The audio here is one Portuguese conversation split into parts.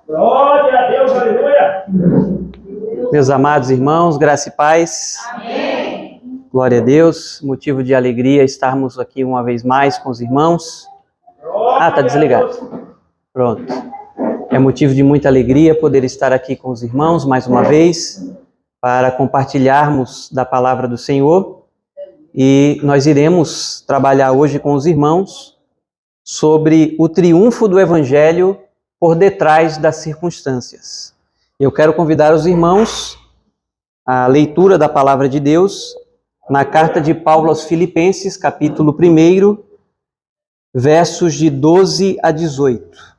Glória a Deus, aleluia. Meus amados irmãos, graça e paz. Amém. Glória a Deus, motivo de alegria estarmos aqui uma vez mais com os irmãos. Tá desligado. Pronto. É motivo de muita alegria poder estar aqui com os irmãos mais uma vez para compartilharmos da palavra do Senhor. E nós iremos trabalhar hoje com os irmãos sobre o triunfo do Evangelho por detrás das circunstâncias. Eu quero convidar os irmãos à leitura da palavra de Deus na carta de Paulo aos Filipenses, capítulo 1, versos de 12 a 18.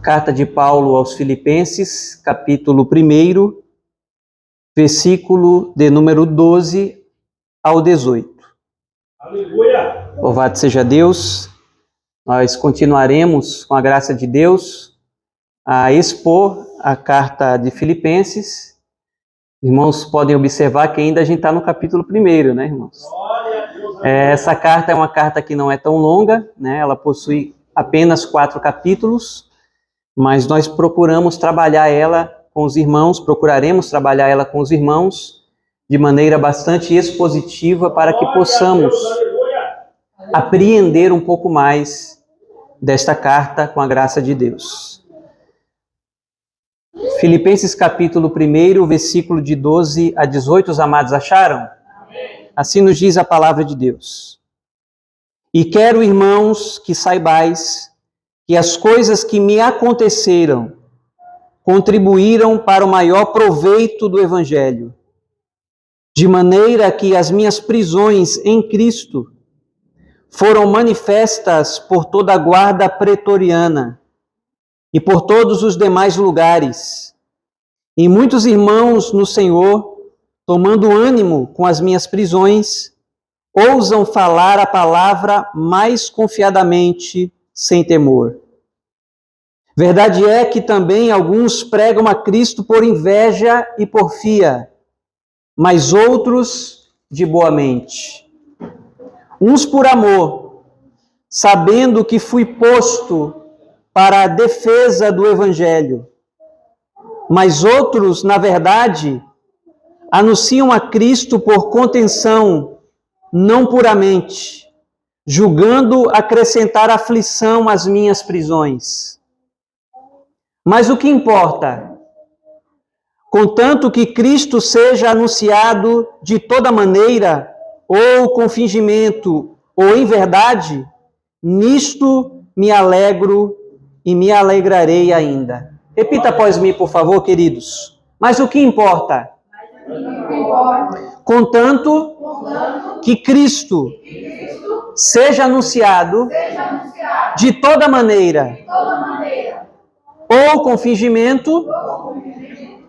Carta de Paulo aos Filipenses, capítulo 1, versículo de número 12 ao 18. Aleluia. Louvado seja Deus. Nós continuaremos, com a graça de Deus, a expor a carta de Filipenses. Irmãos, podem observar que ainda a gente está no capítulo 1, né, irmãos? Glória a Deus. Essa carta é uma carta que não é tão longa, né? Ela possui apenas 4 capítulos, mas nós procuraremos trabalhar ela com os irmãos de maneira bastante expositiva para que possamos apreender um pouco mais desta carta com a graça de Deus. Filipenses capítulo 1, versículo de 12 a 18, os amados acharam? Amém. Assim nos diz a palavra de Deus. E quero, irmãos, que saibais que as coisas que me aconteceram contribuíram para o maior proveito do Evangelho, de maneira que as minhas prisões em Cristo foram manifestas por toda a guarda pretoriana e por todos os demais lugares. E muitos irmãos no Senhor, tomando ânimo com as minhas prisões, ousam falar a palavra mais confiadamente, sem temor. Verdade é que também alguns pregam a Cristo por inveja e porfia, mas outros de boa mente. Uns por amor, sabendo que fui posto para a defesa do Evangelho, mas outros, na verdade, anunciam a Cristo por contenção, não puramente, julgando acrescentar aflição às minhas prisões. Mas o que importa? Contanto que Cristo seja anunciado de toda maneira, ou com fingimento, ou em verdade, nisto me alegro e me alegrarei ainda. Repita após mim, por favor, queridos. Mas o que importa? Contanto que Cristo seja anunciado de toda maneira, ou com fingimento,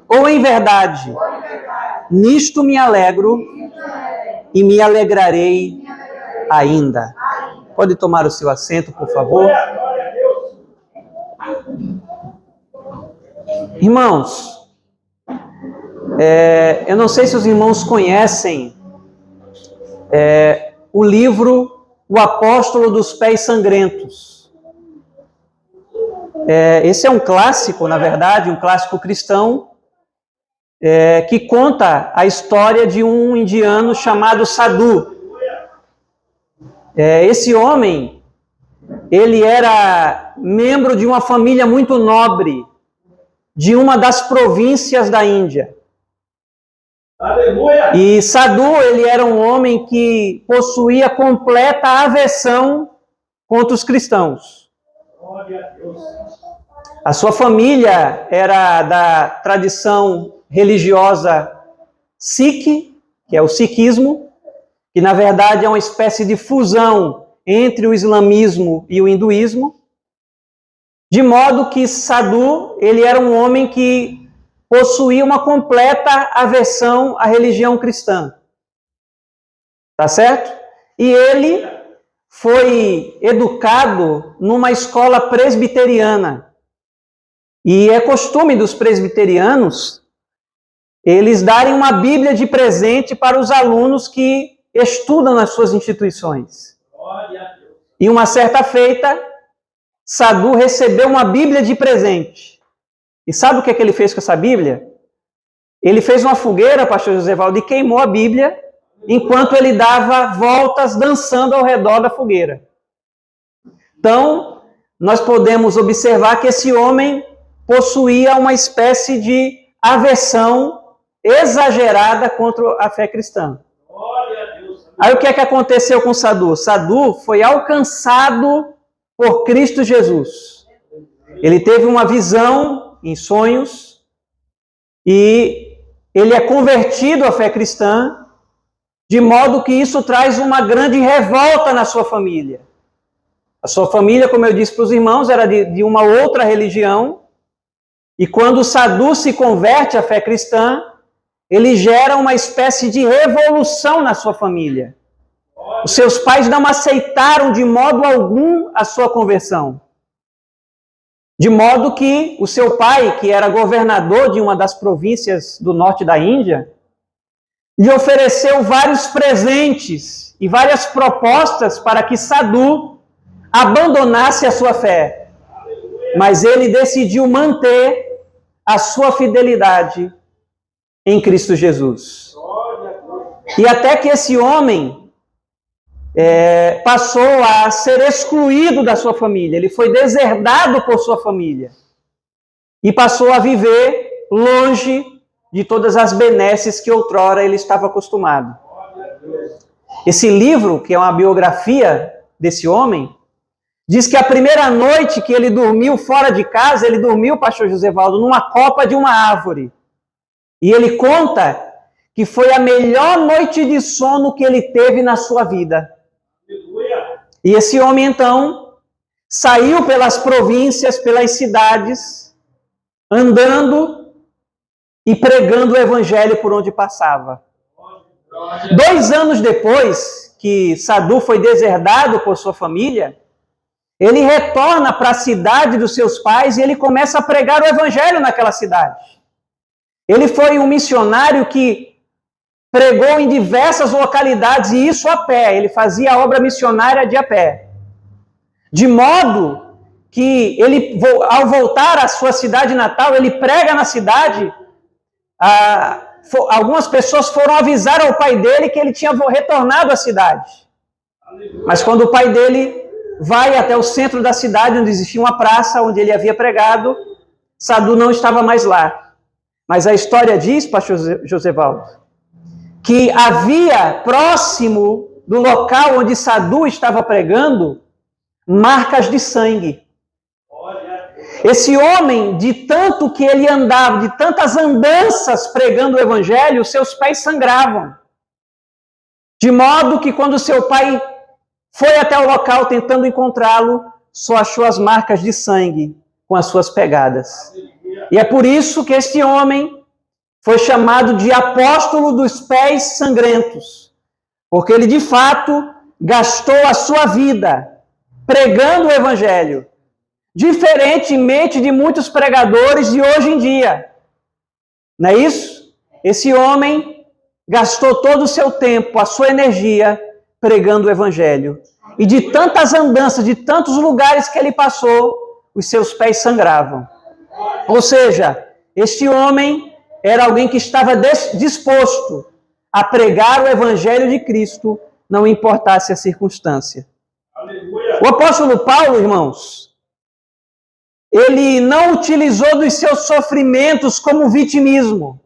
ou em verdade. Nisto me alegro e me alegrarei ainda. Pode tomar o seu assento, por favor. Glória a Deus. Irmãos, eu não sei se os irmãos conhecem o livro O Apóstolo dos Pés Sangrentos. Esse é um clássico, na verdade, um clássico cristão, que conta a história de um indiano chamado Sadhu. Esse homem, ele era membro de uma família muito nobre, de uma das províncias da Índia. Aleluia. E Sadhu, ele era um homem que possuía completa aversão contra os cristãos. Glória a Deus. A sua família era da tradição religiosa Sikh, que é o sikhismo, que na verdade é uma espécie de fusão entre o islamismo e o hinduísmo, de modo que Sadhu, ele era um homem que possuía uma completa aversão à religião cristã. Tá certo? E ele foi educado numa escola presbiteriana. E é costume dos presbiterianos eles darem uma Bíblia de presente para os alunos que estudam nas suas instituições. Glória a Deus. E uma certa feita, Sadu recebeu uma Bíblia de presente. E sabe o que ele fez com essa Bíblia? Ele fez uma fogueira, pastor Josevaldo, e queimou a Bíblia, enquanto ele dava voltas dançando ao redor da fogueira. Então, nós podemos observar que esse homem possuía uma espécie de aversão exagerada contra a fé cristã. Aí o que é que aconteceu com Sadu? Sadu foi alcançado por Cristo Jesus. Ele teve uma visão em sonhos e ele é convertido à fé cristã, de modo que isso traz uma grande revolta na sua família. A sua família, como eu disse para os irmãos, era de uma outra religião, e quando Sadu se converte à fé cristã, ele gera uma espécie de revolução na sua família. Os seus pais não aceitaram de modo algum a sua conversão. De modo que o seu pai, que era governador de uma das províncias do norte da Índia, lhe ofereceu vários presentes e várias propostas para que Sadu abandonasse a sua fé. Mas ele decidiu manter a sua fidelidade em Cristo Jesus. E até que esse homem passou a ser excluído da sua família. Ele foi deserdado por sua família. E passou a viver longe de todas as benesses que outrora ele estava acostumado. Esse livro, que é uma biografia desse homem, diz que a primeira noite que ele dormiu fora de casa, ele dormiu, pastor Josevaldo, numa copa de uma árvore. E ele conta que foi a melhor noite de sono que ele teve na sua vida. E esse homem, então, saiu pelas províncias, pelas cidades, andando e pregando o evangelho por onde passava. 2 anos depois que Sadu foi deserdado por sua família, ele retorna para a cidade dos seus pais e ele começa a pregar o evangelho naquela cidade. Ele foi um missionário que pregou em diversas localidades, e isso a pé. Ele fazia a obra missionária de a pé. De modo que ele, ao voltar à sua cidade natal, ele prega na cidade. Algumas pessoas foram avisar ao pai dele que ele tinha retornado à cidade. Mas quando o pai dele vai até o centro da cidade, onde existia uma praça, onde ele havia pregado, Sadu não estava mais lá. Mas a história diz, pastor Josevaldo, que havia próximo do local onde Sadu estava pregando marcas de sangue. Esse homem, de tanto que ele andava, de tantas andanças pregando o evangelho, seus pés sangravam. De modo que quando seu pai foi até o local tentando encontrá-lo, só achou as marcas de sangue com as suas pegadas. E é por isso que este homem foi chamado de apóstolo dos pés sangrentos, porque ele de fato gastou a sua vida pregando o evangelho, diferentemente de muitos pregadores de hoje em dia. Não é isso? Esse homem gastou todo o seu tempo, a sua energia, pregando o evangelho. E de tantas andanças, de tantos lugares que ele passou, os seus pés sangravam. Ou seja, este homem era alguém que estava disposto a pregar o evangelho de Cristo, não importasse a circunstância. O apóstolo Paulo, irmãos, ele não utilizou dos seus sofrimentos como vitimismo.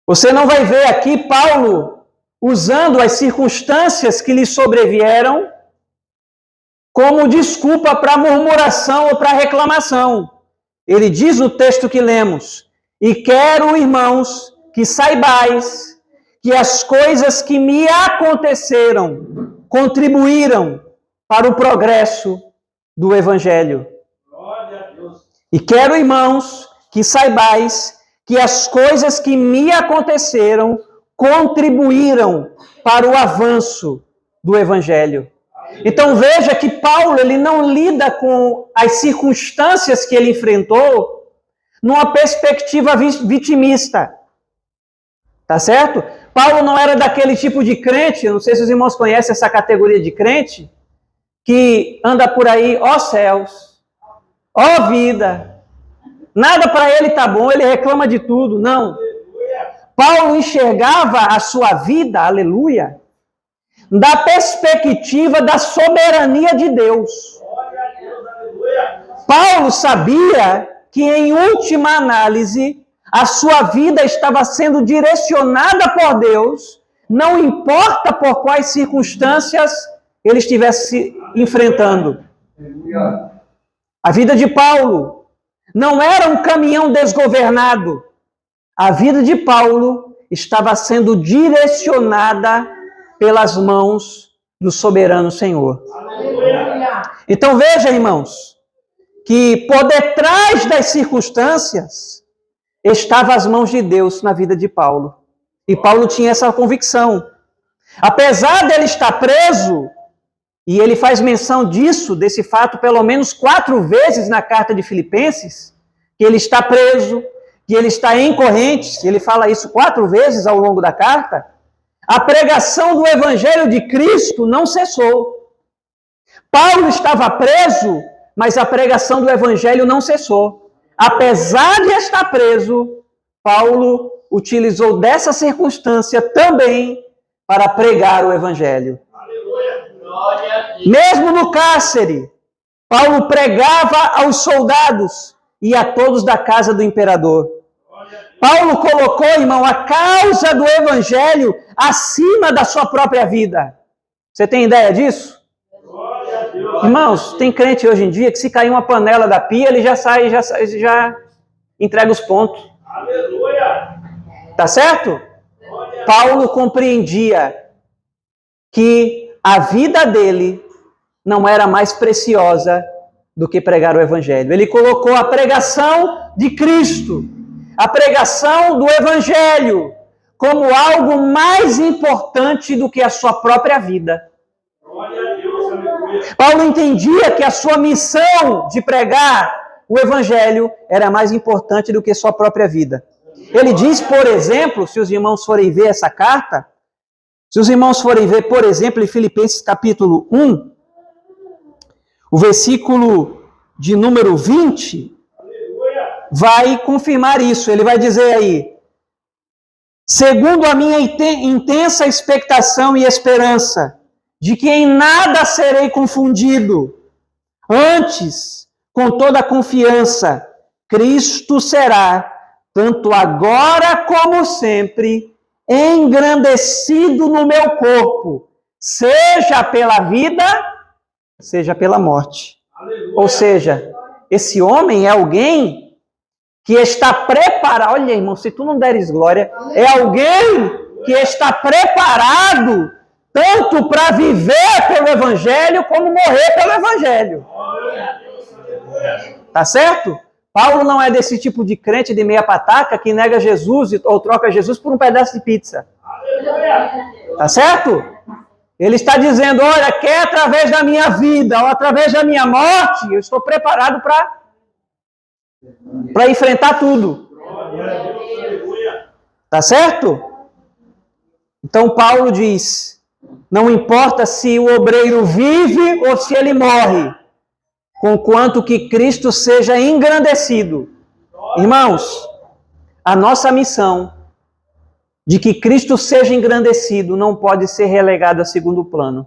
Você não vai ver aqui Paulo usando as circunstâncias que lhe sobrevieram como desculpa para murmuração ou para reclamação. Ele diz no texto que lemos: e quero, irmãos, que saibais que as coisas que me aconteceram contribuíram para o progresso do evangelho. E quero, irmãos, que saibais que as coisas que me aconteceram contribuíram para o avanço do evangelho. Então veja que Paulo, ele não lida com as circunstâncias que ele enfrentou numa perspectiva vitimista. Tá certo? Paulo não era daquele tipo de crente, não sei se os irmãos conhecem essa categoria de crente, que anda por aí, ó céus, ó vida, nada para ele tá bom, ele reclama de tudo. Não. Paulo enxergava a sua vida, aleluia, da perspectiva da soberania de Deus. Paulo sabia que, em última análise, a sua vida estava sendo direcionada por Deus, não importa por quais circunstâncias ele estivesse se enfrentando. A vida de Paulo não era um caminhão desgovernado. A vida de Paulo estava sendo direcionada pelas mãos do soberano Senhor. Então veja, irmãos, que por detrás das circunstâncias estavam as mãos de Deus na vida de Paulo. E Paulo tinha essa convicção. Apesar dele estar preso, e ele faz menção disso, desse fato, pelo menos 4 vezes na carta de Filipenses, que ele está preso, que ele está em correntes, ele fala isso 4 vezes ao longo da carta, a pregação do Evangelho de Cristo não cessou. Paulo estava preso, mas a pregação do Evangelho não cessou. Apesar de estar preso, Paulo utilizou dessa circunstância também para pregar o Evangelho. Mesmo no cárcere, Paulo pregava aos soldados e a todos da casa do imperador. Paulo colocou, irmão, a causa do Evangelho acima da sua própria vida. Você tem ideia disso? Irmãos, tem crente hoje em dia que se cair uma panela da pia, ele já sai, já entrega os pontos. Tá certo? Paulo compreendia que a vida dele não era mais preciosa do que pregar o Evangelho. Ele colocou a pregação de Cristo, a pregação do Evangelho, como algo mais importante do que a sua própria vida. Paulo entendia que a sua missão de pregar o Evangelho era mais importante do que sua própria vida. Ele diz, por exemplo, se os irmãos forem ver essa carta, se os irmãos forem ver, por exemplo, em Filipenses capítulo 1, o versículo de número 20, vai confirmar isso. Ele vai dizer aí: segundo a minha intensa expectação e esperança, de que em nada serei confundido, antes, com toda a confiança, Cristo será, tanto agora como sempre, engrandecido no meu corpo, seja pela vida, seja pela morte. Aleluia. Ou seja, esse homem é alguém que está preparado. Olha, irmão, se tu não deres glória, é alguém que está preparado tanto para viver pelo Evangelho como morrer pelo Evangelho. Tá certo? Paulo não é desse tipo de crente de meia pataca que nega Jesus ou troca Jesus por um pedaço de pizza. Tá certo? Ele está dizendo, olha, quer através da minha vida ou através da minha morte, eu estou preparado para enfrentar tudo. Tá certo? Então Paulo diz, não importa se o obreiro vive ou se ele morre, conquanto que Cristo seja engrandecido. Irmãos, a nossa missão de que Cristo seja engrandecido não pode ser relegada a segundo plano.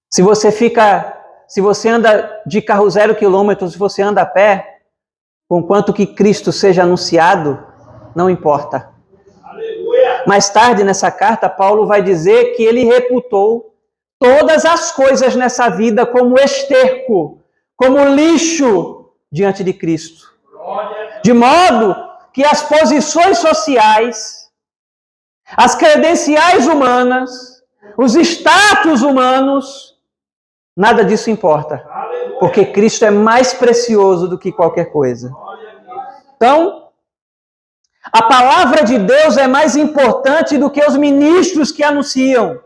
Se você anda de carro 0 quilômetros, se você anda a pé, conquanto que Cristo seja anunciado, não importa. Mais tarde nessa carta, Paulo vai dizer que ele reputou todas as coisas nessa vida como esterco, como lixo diante de Cristo. De modo que as posições sociais, as credenciais humanas, os status humanos, nada disso importa. Porque Cristo é mais precioso do que qualquer coisa. Então, a palavra de Deus é mais importante do que os ministros que anunciam.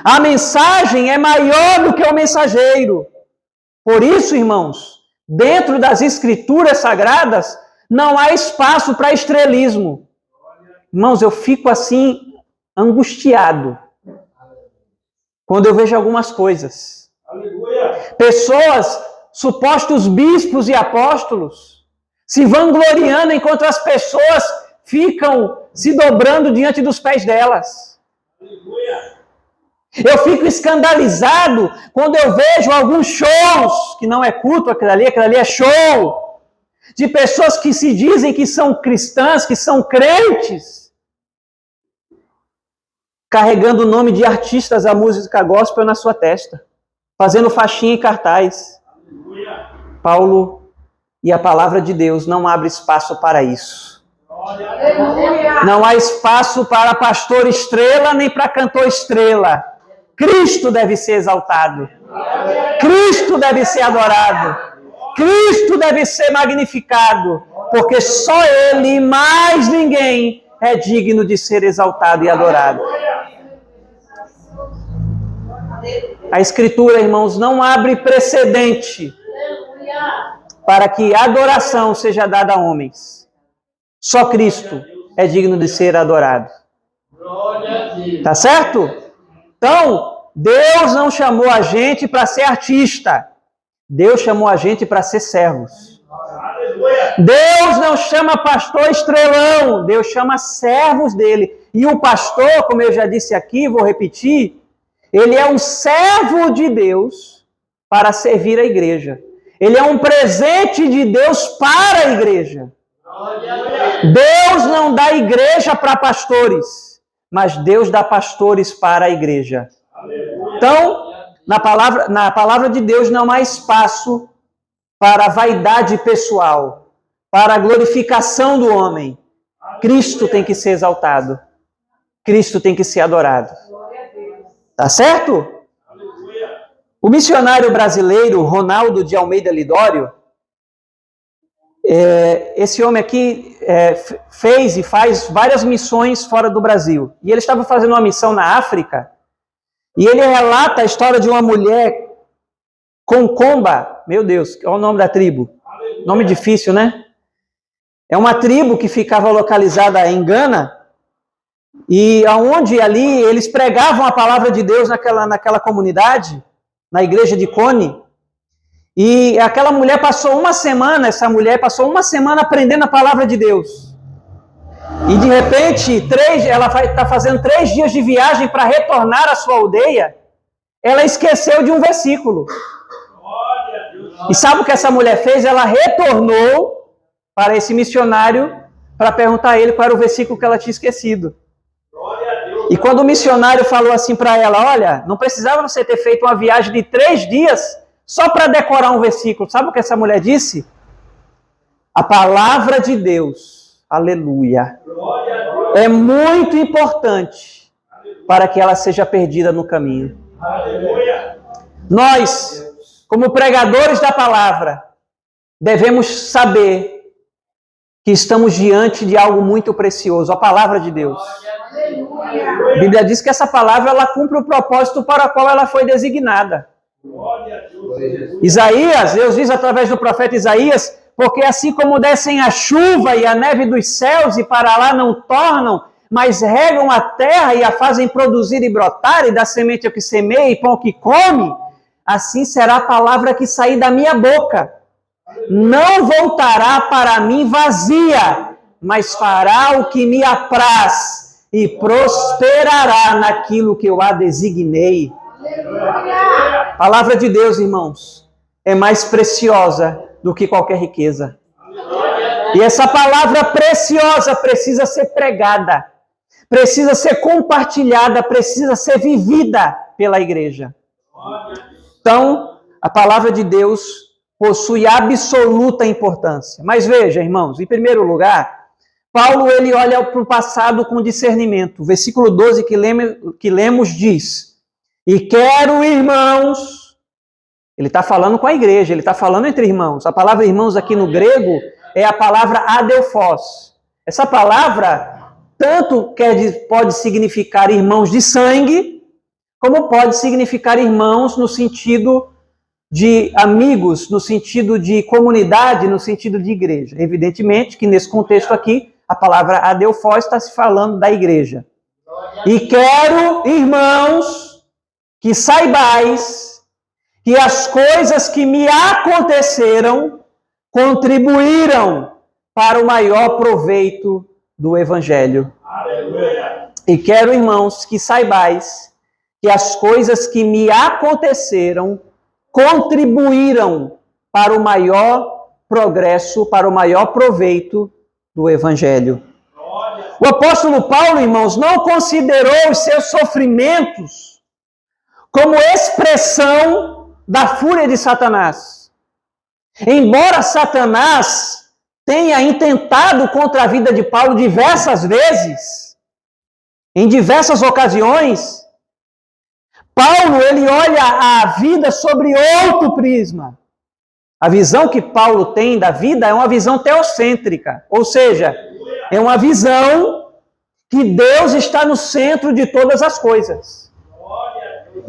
A mensagem é maior do que o mensageiro. Por isso, irmãos, dentro das Escrituras Sagradas, não há espaço para estrelismo. Irmãos, eu fico assim, angustiado. quando eu vejo algumas coisas. Aleluia. Pessoas, supostos bispos e apóstolos, se vangloriando enquanto as pessoas ficam se dobrando diante dos pés delas. Aleluia. Eu fico escandalizado quando eu vejo alguns shows, que não é culto, aquilo ali é show, de pessoas que se dizem que são cristãs, que são crentes, carregando o nome de artistas da música gospel na sua testa, fazendo faixinha em cartaz. Aleluia. Paulo e a palavra de Deus não abre espaço para isso. Aleluia. Não há espaço para pastor estrela nem para cantor estrela. Cristo deve ser exaltado. Cristo deve ser adorado. Cristo deve ser magnificado. Porque só Ele e mais ninguém é digno de ser exaltado e adorado. A Escritura, irmãos, não abre precedente para que adoração seja dada a homens. Só Cristo é digno de ser adorado. Tá certo? Então, Deus não chamou a gente para ser artista. Deus chamou a gente para ser servos. Deus não chama pastor estrelão. Deus chama servos dele. E o pastor, como eu já disse aqui, vou repetir, ele é um servo de Deus para servir a igreja. Ele é um presente de Deus para a igreja. Deus não dá igreja para pastores, mas Deus dá pastores para a igreja. Então, na palavra de Deus não há espaço para a vaidade pessoal, para a glorificação do homem. Cristo tem que ser exaltado. Cristo tem que ser adorado. Tá certo? O missionário brasileiro Ronaldo de Almeida Lidório, esse homem aqui fez e faz várias missões fora do Brasil. E ele estava fazendo uma missão na África, e ele relata a história de uma mulher Concomba. Meu Deus, olha o nome da tribo. Nome difícil, né? É uma tribo que ficava localizada em Gana, e aonde ali eles pregavam a palavra de Deus naquela comunidade, na igreja de Cone. E aquela mulher essa mulher passou uma semana aprendendo a palavra de Deus. E de repente, ela está fazendo 3 dias de viagem para retornar à sua aldeia. Ela esqueceu de um versículo. E sabe o que essa mulher fez? Ela retornou para esse missionário para perguntar a ele qual era o versículo que ela tinha esquecido. E quando o missionário falou assim para ela, olha, não precisava você ter feito uma viagem de 3 dias só para decorar um versículo. Sabe o que essa mulher disse? A palavra de Deus, aleluia, é muito importante para que ela seja perdida no caminho. Nós, como pregadores da palavra, devemos saber que estamos diante de algo muito precioso, a palavra de Deus. A Bíblia diz que essa palavra ela cumpre o propósito para o qual ela foi designada. Isaías, Deus diz através do profeta Isaías, porque assim como descem a chuva e a neve dos céus e para lá não tornam, mas regam a terra e a fazem produzir e brotar, e dá semente ao que semeia e pão ao que come, assim será a palavra que sair da minha boca. Não voltará para mim vazia, mas fará o que me apraz e prosperará naquilo que eu a designei. A palavra de Deus, irmãos, é mais preciosa do que qualquer riqueza. E essa palavra preciosa precisa ser pregada, precisa ser compartilhada, precisa ser vivida pela igreja. Então, a palavra de Deus possui absoluta importância. Mas veja, irmãos, em primeiro lugar, Paulo ele olha para o passado com discernimento. O versículo 12 que lemos diz: e quero, irmãos, ele está falando com a igreja, ele está falando entre irmãos. A palavra irmãos aqui no grego é a palavra adelphos. Essa palavra tanto pode significar irmãos de sangue, como pode significar irmãos no sentido de amigos, no sentido de comunidade, no sentido de igreja. Evidentemente que nesse contexto aqui, a palavra adelphos está se falando da igreja. E quero, irmãos, que saibais que as coisas que me aconteceram contribuíram para o maior proveito do Evangelho. Aleluia. E quero, irmãos, que saibais que as coisas que me aconteceram contribuíram para o maior progresso, para o maior proveito do Evangelho. O apóstolo Paulo, irmãos, não considerou os seus sofrimentos como expressão da fúria de Satanás. Embora Satanás tenha intentado contra a vida de Paulo diversas vezes, em diversas ocasiões, Paulo, ele olha a vida sobre outro prisma. A visão que Paulo tem da vida é uma visão teocêntrica, ou seja, é uma visão que Deus está no centro de todas as coisas.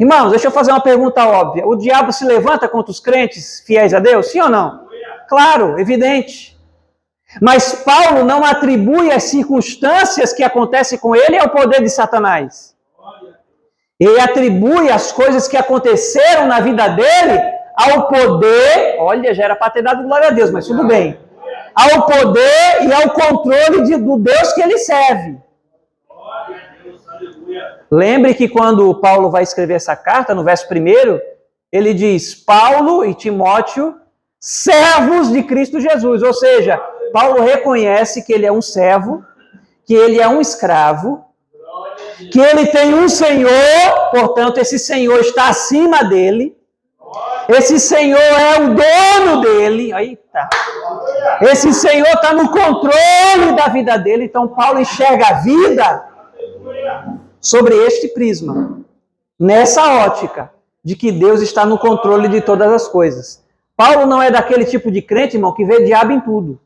Irmãos, deixa eu fazer uma pergunta óbvia. O diabo se levanta contra os crentes fiéis a Deus? Sim ou não? Claro, evidente. Mas Paulo não atribui as circunstâncias que acontecem com ele ao poder de Satanás. Ele atribui as coisas que aconteceram na vida dele ao poder, olha, já era para ter dado glória a Deus, mas tudo bem, ao poder e ao controle do Deus que ele serve. Lembre que quando Paulo vai escrever essa carta, no verso 1, ele diz, Paulo e Timóteo, servos de Cristo Jesus, ou seja, Paulo reconhece que ele é um servo, que ele é um escravo, que ele tem um Senhor, portanto, esse Senhor está acima dele, esse Senhor é o dono dele, eita, esse Senhor está no controle da vida dele, então Paulo enxerga a vida sobre este prisma, nessa ótica de que Deus está no controle de todas as coisas. Paulo não é daquele tipo de crente, irmão, que vê diabo em tudo.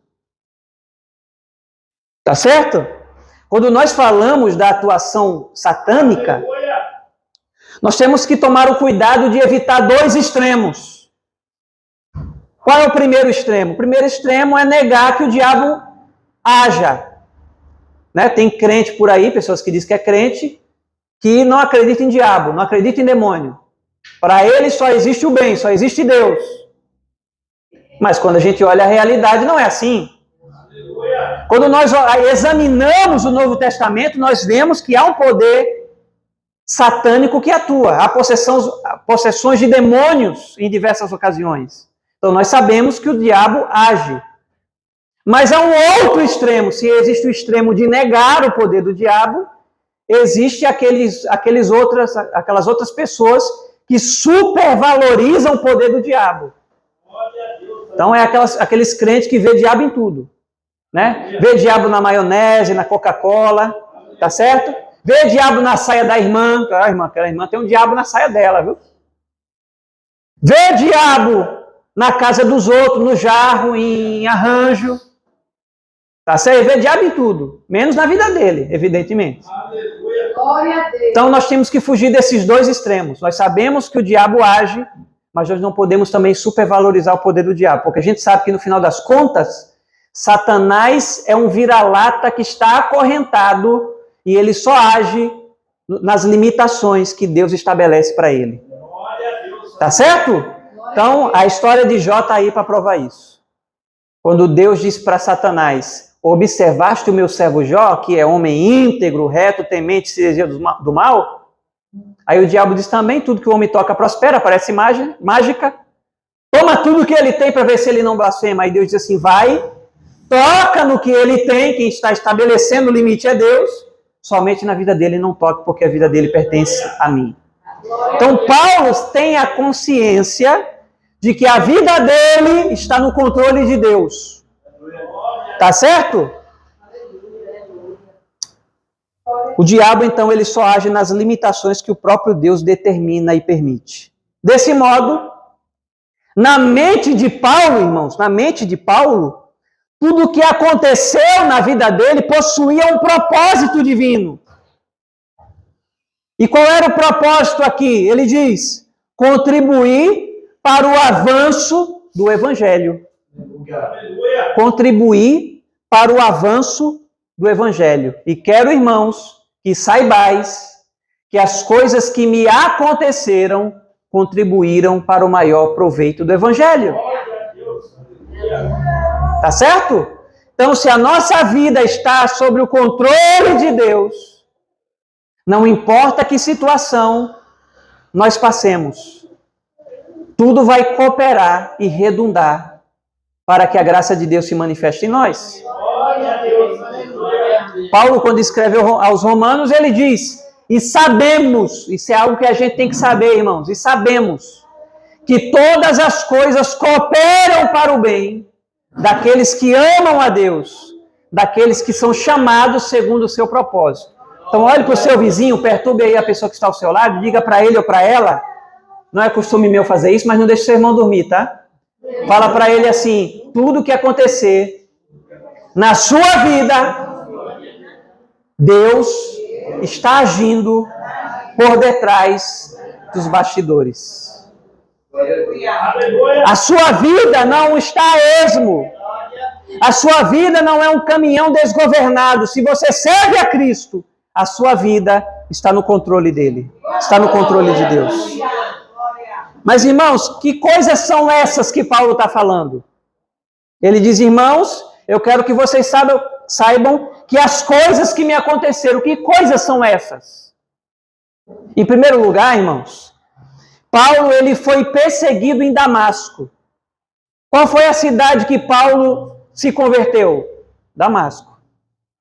Tá certo? Quando nós falamos da atuação satânica, nós temos que tomar o cuidado de evitar dois extremos. Qual é o primeiro extremo? O primeiro extremo é negar que o diabo haja. Né? Tem crente por aí, pessoas que dizem que é crente, que não acredita em diabo, não acredita em demônio. Para ele só existe o bem, só existe Deus. Mas quando a gente olha a realidade, não é assim. Quando nós examinamos o Novo Testamento, nós vemos que há um poder satânico que atua. Há possessões de demônios em diversas ocasiões. Então nós sabemos que o diabo age. Mas há um outro extremo. Se existe o extremo de negar o poder do diabo, existe aquelas outras pessoas que supervalorizam o poder do diabo. Então é aqueles crentes que vê diabo em tudo. Né? Vê diabo na maionese, na Coca-Cola, tá certo? Vê diabo na saia da irmã, aquela irmã tem um diabo na saia dela, viu? Vê diabo na casa dos outros, no jarro, em arranjo, tá certo? Vê diabo em tudo, menos na vida dele, evidentemente. Então nós temos que fugir desses dois extremos. Nós sabemos que o diabo age, mas nós não podemos também supervalorizar o poder do diabo, porque a gente sabe que no final das contas, Satanás é um vira-lata que está acorrentado e ele só age nas limitações que Deus estabelece para ele. Tá certo? Então, a história de Jó está aí para provar isso. Quando Deus disse para Satanás, observaste o meu servo Jó, que é homem íntegro, reto, temente, se desvia do mal? Aí o diabo diz também, tudo que o homem toca prospera, parece mágica. Toma tudo que ele tem para ver se ele não blasfema. Aí Deus diz assim, vai... Toca no que ele tem, quem está estabelecendo o limite é Deus, somente na vida dele não toque, porque a vida dele pertence a mim. Então Paulo tem a consciência de que a vida dele está no controle de Deus. Tá certo? O diabo, então, ele só age nas limitações que o próprio Deus determina e permite. Desse modo, na mente de Paulo, irmãos, na mente de Paulo, tudo o que aconteceu na vida dele possuía um propósito divino. E qual era o propósito aqui? Ele diz, contribuir para o avanço do Evangelho. Contribuir para o avanço do Evangelho. E quero, irmãos, que saibais que as coisas que me aconteceram contribuíram para o maior proveito do Evangelho. Tá certo? Então, se a nossa vida está sob o controle de Deus, não importa que situação nós passemos, tudo vai cooperar e redundar para que a graça de Deus se manifeste em nós. Paulo, quando escreve aos Romanos, ele diz: e sabemos, isso é algo que a gente tem que saber, irmãos, e sabemos que todas as coisas cooperam para o bem daqueles que amam a Deus, daqueles que são chamados segundo o seu propósito. Então, olhe para o seu vizinho, perturbe aí a pessoa que está ao seu lado, diga para ele ou para ela, não é costume meu fazer isso, mas não deixe seu irmão dormir, tá? Fala para ele assim: tudo que acontecer na sua vida, Deus está agindo por detrás dos bastidores. A sua vida não está a esmo. A sua vida não é um caminhão desgovernado. Se você serve a Cristo, a sua vida está no controle dele. Está no controle de Deus. Mas, irmãos, que coisas são essas que Paulo está falando? Ele diz: irmãos, eu quero que vocês saibam que as coisas que me aconteceram, que coisas são essas? Em primeiro lugar, irmãos, Paulo ele foi perseguido em Damasco. Qual foi a cidade que Paulo se converteu? Damasco.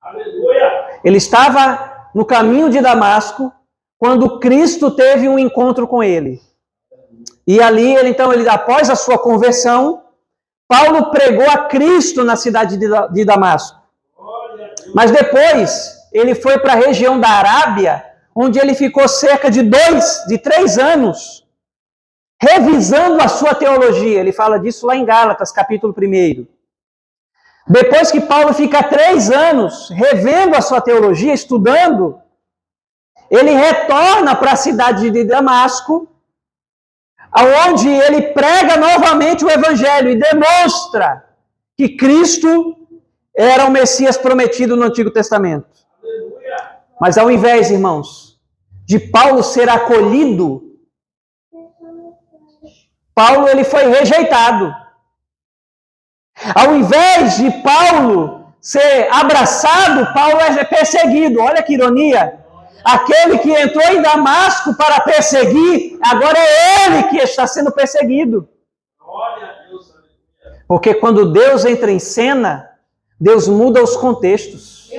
Aleluia. Ele estava no caminho de Damasco quando Cristo teve um encontro com ele. E ali, após a sua conversão, Paulo pregou a Cristo na cidade de Damasco. Mas depois, ele foi para a região da Arábia, onde ele ficou cerca de 3 anos, revisando a sua teologia. Ele fala disso lá em Gálatas, capítulo 1. Depois que Paulo fica 3 anos revendo a sua teologia, estudando, ele retorna para a cidade de Damasco, onde ele prega novamente o Evangelho e demonstra que Cristo era o Messias prometido no Antigo Testamento. Mas ao invés, irmãos, de Paulo ser acolhido, Paulo ele foi rejeitado. Ao invés de Paulo ser abraçado, Paulo é perseguido. Olha que ironia. Aquele que entrou em Damasco para perseguir, agora é ele que está sendo perseguido. Porque quando Deus entra em cena, Deus muda os contextos.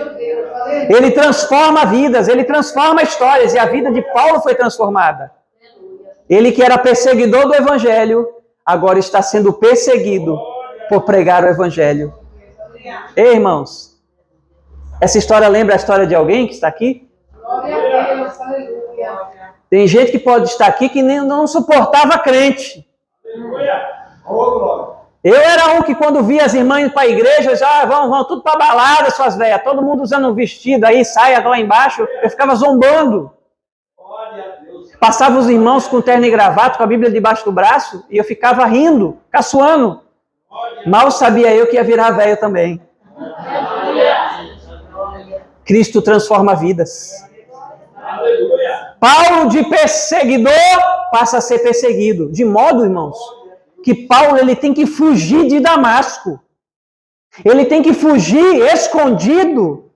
Ele transforma vidas, ele transforma histórias, e a vida de Paulo foi transformada. Ele que era perseguidor do Evangelho, agora está sendo perseguido por pregar o Evangelho. Ei, irmãos, essa história lembra a história de alguém que está aqui? Tem gente que pode estar aqui que não suportava crente. Eu era um que quando via as irmãs indo para a igreja, já vão tudo para balada, suas velhas, todo mundo usando um vestido aí, saia lá embaixo, eu ficava zombando. Passava os irmãos com terno e gravata, com a Bíblia debaixo do braço, e eu ficava rindo, caçoando. Mal sabia eu que ia virar velho também. Cristo transforma vidas. Paulo de perseguidor passa a ser perseguido. De modo, irmãos, que Paulo ele tem que fugir de Damasco. Ele tem que fugir escondido.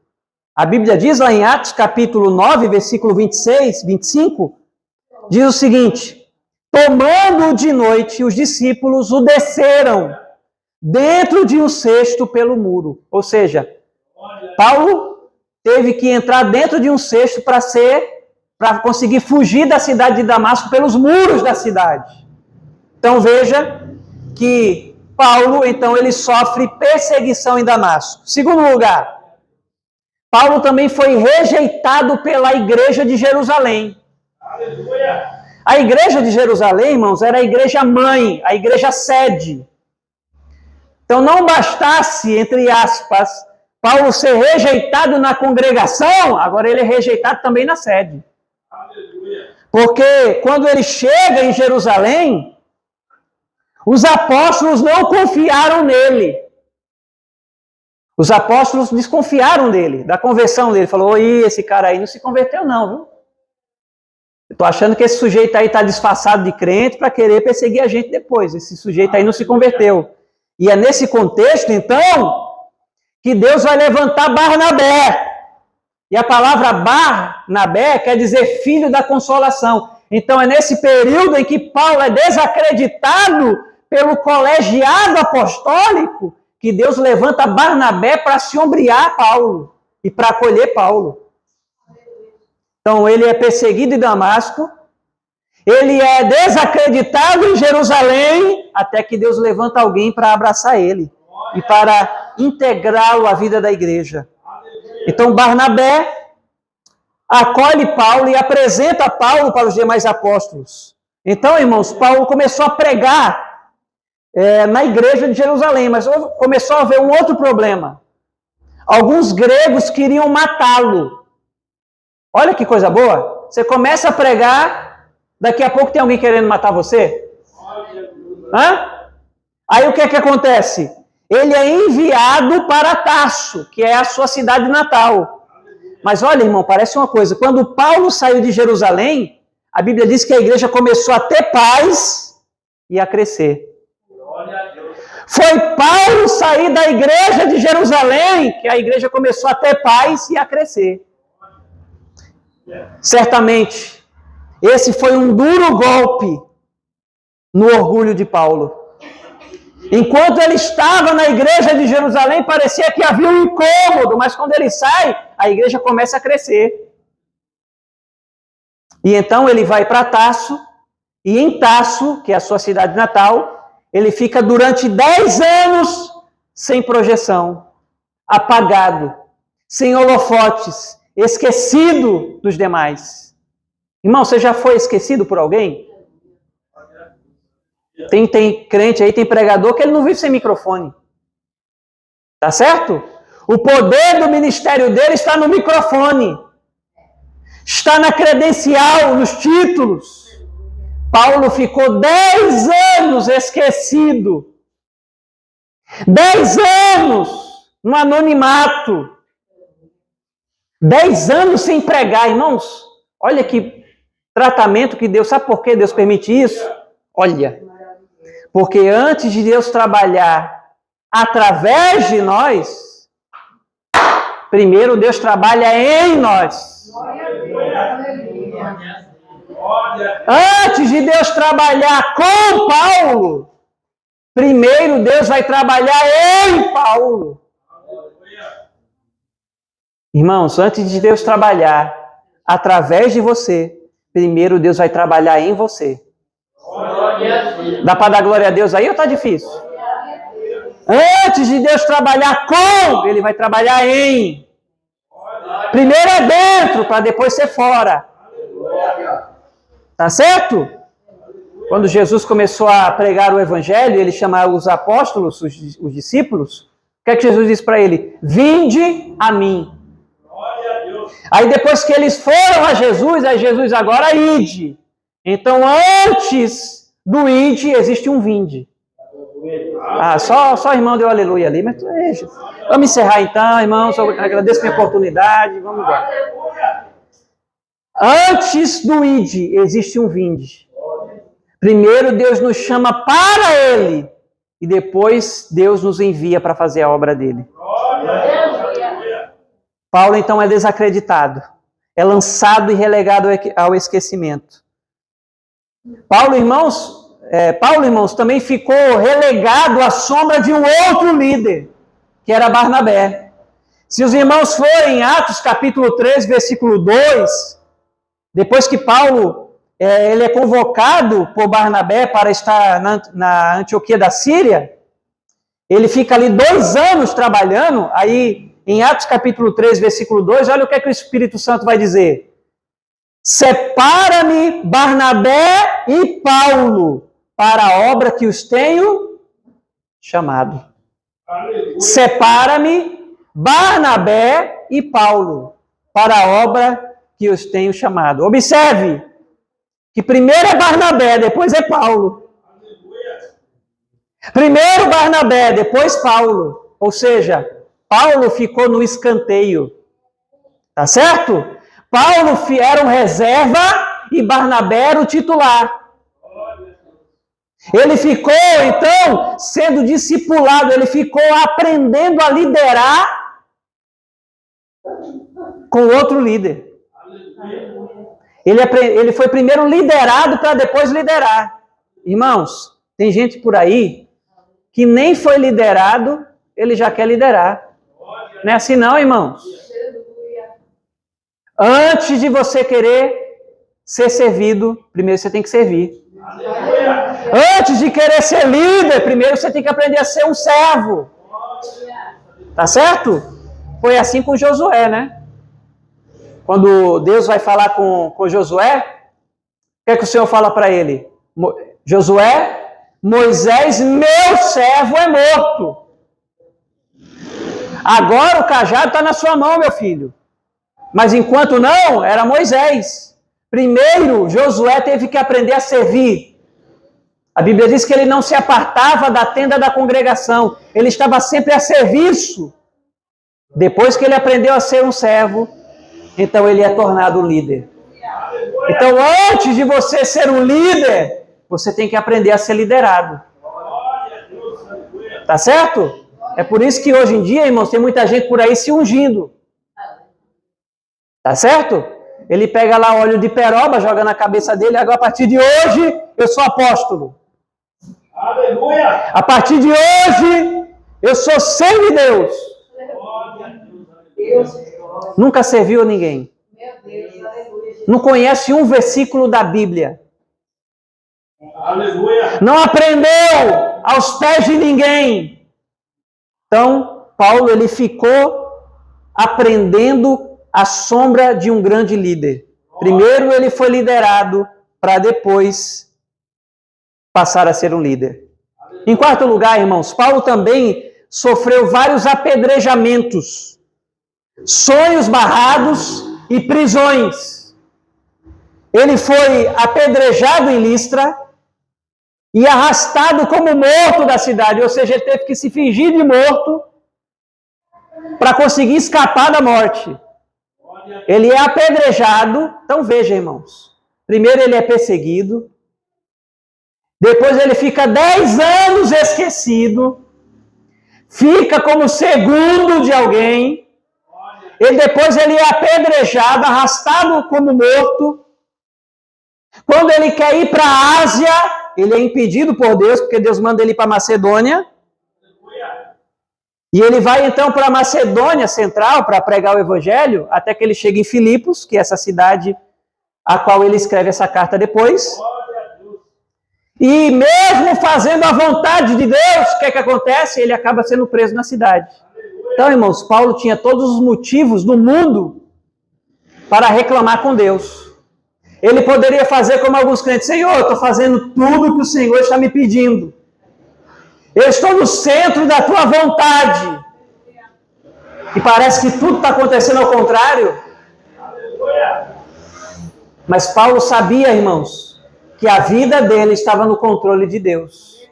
A Bíblia diz lá em Atos capítulo 9, versículo 26, 25, diz o seguinte: tomando-o de noite, os discípulos o desceram dentro de um cesto pelo muro. Ou seja, Paulo teve que entrar dentro de um cesto para conseguir fugir da cidade de Damasco pelos muros da cidade. Então veja que Paulo, então, ele sofre perseguição em Damasco. Segundo lugar, Paulo também foi rejeitado pela igreja de Jerusalém. A igreja de Jerusalém, irmãos, era a igreja mãe, a igreja sede. Então não bastasse, entre aspas, Paulo ser rejeitado na congregação, agora ele é rejeitado também na sede. Porque quando ele chega em Jerusalém, os apóstolos não confiaram nele. Os apóstolos desconfiaram dele, da conversão dele. Falou: oi, esse cara aí não se converteu não, viu? Eu tô achando que esse sujeito aí está disfarçado de crente para querer perseguir a gente depois. Esse sujeito aí não se converteu. E é nesse contexto, então, que Deus vai levantar Barnabé. E a palavra Barnabé quer dizer filho da consolação. Então é nesse período em que Paulo é desacreditado pelo colegiado apostólico que Deus levanta Barnabé para se ombrear Paulo e para acolher Paulo. Então ele é perseguido em Damasco, ele é desacreditado em Jerusalém, até que Deus levanta alguém para abraçar ele e para integrá-lo à vida da igreja. Então Barnabé acolhe Paulo e apresenta Paulo para os demais apóstolos. Então, irmãos, Paulo começou a pregar na igreja de Jerusalém, mas começou a haver um outro problema. Alguns gregos queriam matá-lo. Olha que coisa boa. Você começa a pregar, daqui a pouco tem alguém querendo matar você. Aí o que é que acontece? Ele é enviado para Tarso, que é a sua cidade natal. Mas olha, irmão, parece uma coisa. Quando Paulo saiu de Jerusalém, a Bíblia diz que a igreja começou a ter paz e a crescer. Foi Paulo sair da igreja de Jerusalém que a igreja começou a ter paz e a crescer. Certamente, esse foi um duro golpe no orgulho de Paulo. Enquanto ele estava na igreja de Jerusalém, parecia que havia um incômodo, mas quando ele sai, a igreja começa a crescer. E então ele vai para Tarso, e em Tarso, que é a sua cidade natal, ele fica durante 10 anos sem projeção, apagado, sem holofotes, esquecido dos demais. Irmão, você já foi esquecido por alguém? Tem crente aí, tem pregador que ele não vive sem microfone. Tá certo? O poder do ministério dele está no microfone. Está na credencial, nos títulos. Paulo ficou 10 anos esquecido. 10 anos no anonimato. 10 anos sem pregar, irmãos. Olha que tratamento que Deus... Sabe por que Deus permite isso? Olha... Porque antes de Deus trabalhar através de nós, primeiro Deus trabalha em nós. Antes de Deus trabalhar com Paulo, primeiro Deus vai trabalhar em Paulo. Irmãos, antes de Deus trabalhar através de você, primeiro Deus vai trabalhar em você. Dá para dar glória a Deus aí ou está difícil? Antes de Deus trabalhar com, Ele vai trabalhar em. Primeiro é dentro, para depois ser fora. Tá certo? Quando Jesus começou a pregar o Evangelho, Ele chamava os apóstolos, os discípulos, o que é que Jesus disse para ele? Vinde a mim. Aí depois que eles foram a Jesus, aí Jesus agora ide. Então antes do ide existe um vinde. Só o irmão deu aleluia ali, mas vamos encerrar então, irmãos. Eu agradeço a minha oportunidade. Vamos embora. Antes do ide existe um vinde. Primeiro Deus nos chama para Ele e depois Deus nos envia para fazer a obra dele. Paulo então é desacreditado, é lançado e relegado ao esquecimento. Paulo, irmãos, também ficou relegado à sombra de um outro líder, que era Barnabé. Se os irmãos forem em Atos capítulo 3, versículo 2, depois que Paulo ele é convocado por Barnabé para estar na Antioquia da Síria, ele fica ali 2 anos trabalhando, aí em Atos capítulo 3, versículo 2, olha o que é que o Espírito Santo vai dizer. Separa-me Barnabé e Paulo para a obra que os tenho chamado. Separa-me Barnabé e Paulo para a obra que os tenho chamado. Observe que primeiro é Barnabé, depois é Paulo. Primeiro Barnabé, depois Paulo. Ou seja, Paulo ficou no escanteio. Tá certo? Paulo era um reserva e Barnabé era o titular. Ele ficou, então, sendo discipulado, ele ficou aprendendo a liderar com outro líder. Ele foi primeiro liderado para depois liderar. Irmãos, tem gente por aí que nem foi liderado, ele já quer liderar. Não é assim não, irmãos? Antes de você querer ser servido, primeiro você tem que servir. Antes de querer ser líder, primeiro você tem que aprender a ser um servo. Tá certo? Foi assim com Josué, né? Quando Deus vai falar com Josué, o que é que o Senhor fala para ele? Josué, Moisés, meu servo, é morto. Agora o cajado está na sua mão, meu filho. Mas enquanto não, era Moisés. Primeiro, Josué teve que aprender a servir. A Bíblia diz que ele não se apartava da tenda da congregação. Ele estava sempre a serviço. Depois que ele aprendeu a ser um servo, então ele é tornado líder. Então, antes de você ser um líder, você tem que aprender a ser liderado. Tá certo? É por isso que hoje em dia, irmãos, tem muita gente por aí se ungindo. Tá certo? Ele pega lá óleo de peroba, joga na cabeça dele, agora a partir de hoje eu sou apóstolo. Aleluia! A partir de hoje eu sou servo de Deus. Nunca serviu a ninguém. Não conhece um versículo da Bíblia. Aleluia! Não aprendeu aos pés de ninguém. Então, Paulo, ele ficou aprendendo à sombra de um grande líder. Primeiro ele foi liderado para depois passar a ser um líder. Em quarto lugar, irmãos, Paulo também sofreu vários apedrejamentos, sonhos barrados e prisões. Ele foi apedrejado em Listra e arrastado como morto da cidade, ou seja, ele teve que se fingir de morto para conseguir escapar da morte. Ele é apedrejado, então veja, irmãos, primeiro ele é perseguido, depois ele fica 10 anos esquecido, fica como segundo de alguém, e depois ele é apedrejado, arrastado como morto. Quando ele quer ir para a Ásia, ele é impedido por Deus, porque Deus manda ele para Macedônia. E ele vai então para a Macedônia Central para pregar o Evangelho, até que ele chega em Filipos, que é essa cidade a qual ele escreve essa carta depois. E mesmo fazendo a vontade de Deus, o que é que acontece? Ele acaba sendo preso na cidade. Então, irmãos, Paulo tinha todos os motivos do mundo para reclamar com Deus. Ele poderia fazer como alguns crentes: Senhor, eu estou fazendo tudo que o Senhor está me pedindo. Eu estou no centro da tua vontade. E parece que tudo está acontecendo ao contrário. Mas Paulo sabia, irmãos, que a vida dele estava no controle de Deus.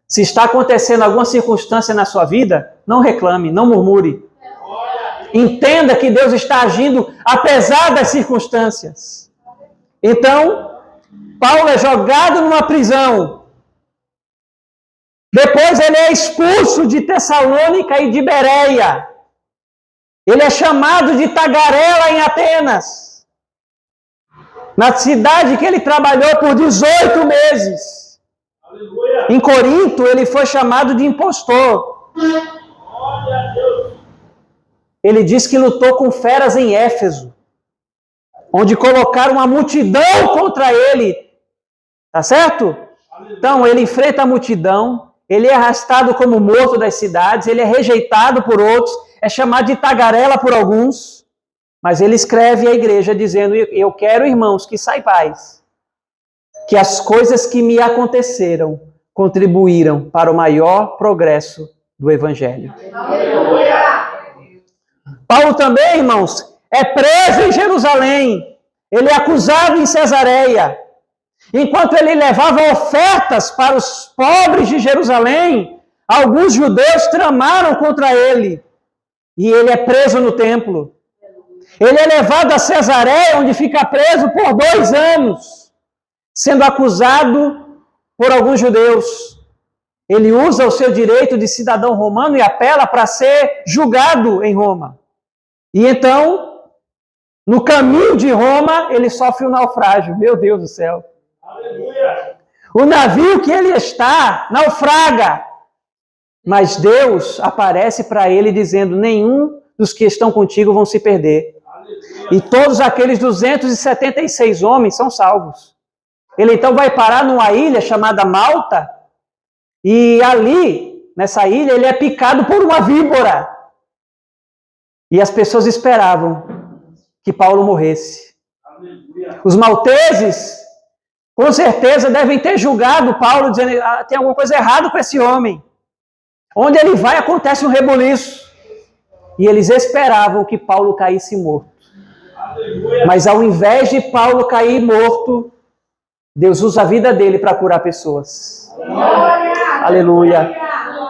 Se está acontecendo alguma circunstância na sua vida, não reclame, não murmure. Entenda que Deus está agindo apesar das circunstâncias. Então, Paulo é jogado numa prisão. Depois ele é expulso de Tessalônica e de Bereia. Ele é chamado de tagarela em Atenas, na cidade que ele trabalhou por 18 meses. Aleluia! Em Corinto, ele foi chamado de impostor. Ele diz que lutou com feras em Éfeso, onde colocaram uma multidão contra ele. Tá certo? Então, ele enfrenta a multidão. Ele é arrastado como morto das cidades, ele é rejeitado por outros, é chamado de tagarela por alguns, mas ele escreve à igreja dizendo: eu quero, irmãos, que saibais que as coisas que me aconteceram contribuíram para o maior progresso do Evangelho. Paulo também, irmãos, é preso em Jerusalém, ele é acusado em Cesareia. Enquanto ele levava ofertas para os pobres de Jerusalém, alguns judeus tramaram contra ele. E ele é preso no templo. Ele é levado a Cesareia, onde fica preso por 2 anos, sendo acusado por alguns judeus. Ele usa o seu direito de cidadão romano e apela para ser julgado em Roma. E então, no caminho de Roma, ele sofre um naufrágio. Meu Deus do céu. Aleluia. O navio que ele está naufraga. Mas Deus aparece para ele dizendo: nenhum dos que estão contigo vão se perder. Aleluia. E todos aqueles 276 homens são salvos. Ele então vai parar numa ilha chamada Malta. E ali, nessa ilha, ele é picado por uma víbora. E as pessoas esperavam que Paulo morresse. Aleluia. Os malteses, com certeza, devem ter julgado Paulo, dizendo: tem alguma coisa errada com esse homem. Onde ele vai, acontece um rebuliço. E eles esperavam que Paulo caísse morto. Aleluia. Mas ao invés de Paulo cair morto, Deus usa a vida dele para curar pessoas. Aleluia.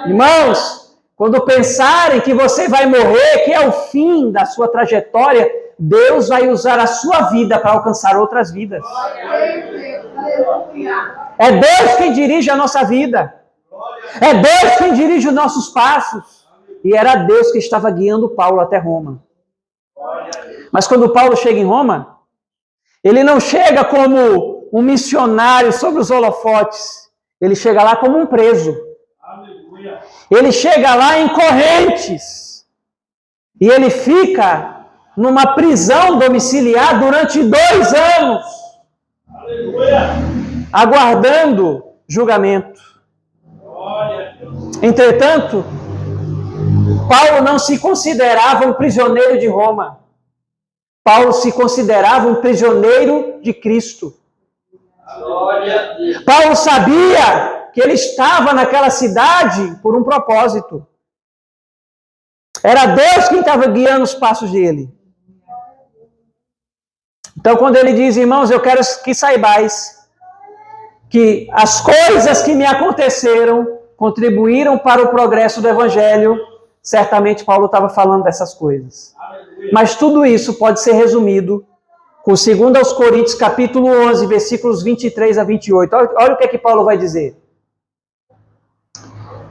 Irmãos, quando pensarem que você vai morrer, que é o fim da sua trajetória, Deus vai usar a sua vida para alcançar outras vidas. É Deus quem dirige a nossa vida. É Deus quem dirige os nossos passos. E era Deus que estava guiando Paulo até Roma. Mas quando Paulo chega em Roma, ele não chega como um missionário sobre os holofotes. Ele chega lá como um preso. Aleluia. Ele chega lá em correntes. E ele fica numa prisão domiciliar durante 2 anos, Aleluia. aguardando julgamento. Glória a Deus. Entretanto, Paulo não se considerava um prisioneiro de Roma. Paulo se considerava um prisioneiro de Cristo. Glória a Deus. Paulo sabia que ele estava naquela cidade por um propósito. Era Deus quem estava guiando os passos dele. Então, quando ele diz: irmãos, eu quero que saibais que as coisas que me aconteceram contribuíram para o progresso do Evangelho, certamente Paulo estava falando dessas coisas. Aleluia. Mas tudo isso pode ser resumido com 2 aos Coríntios, capítulo 11, versículos 23 a 28. Olha o que é que Paulo vai dizer.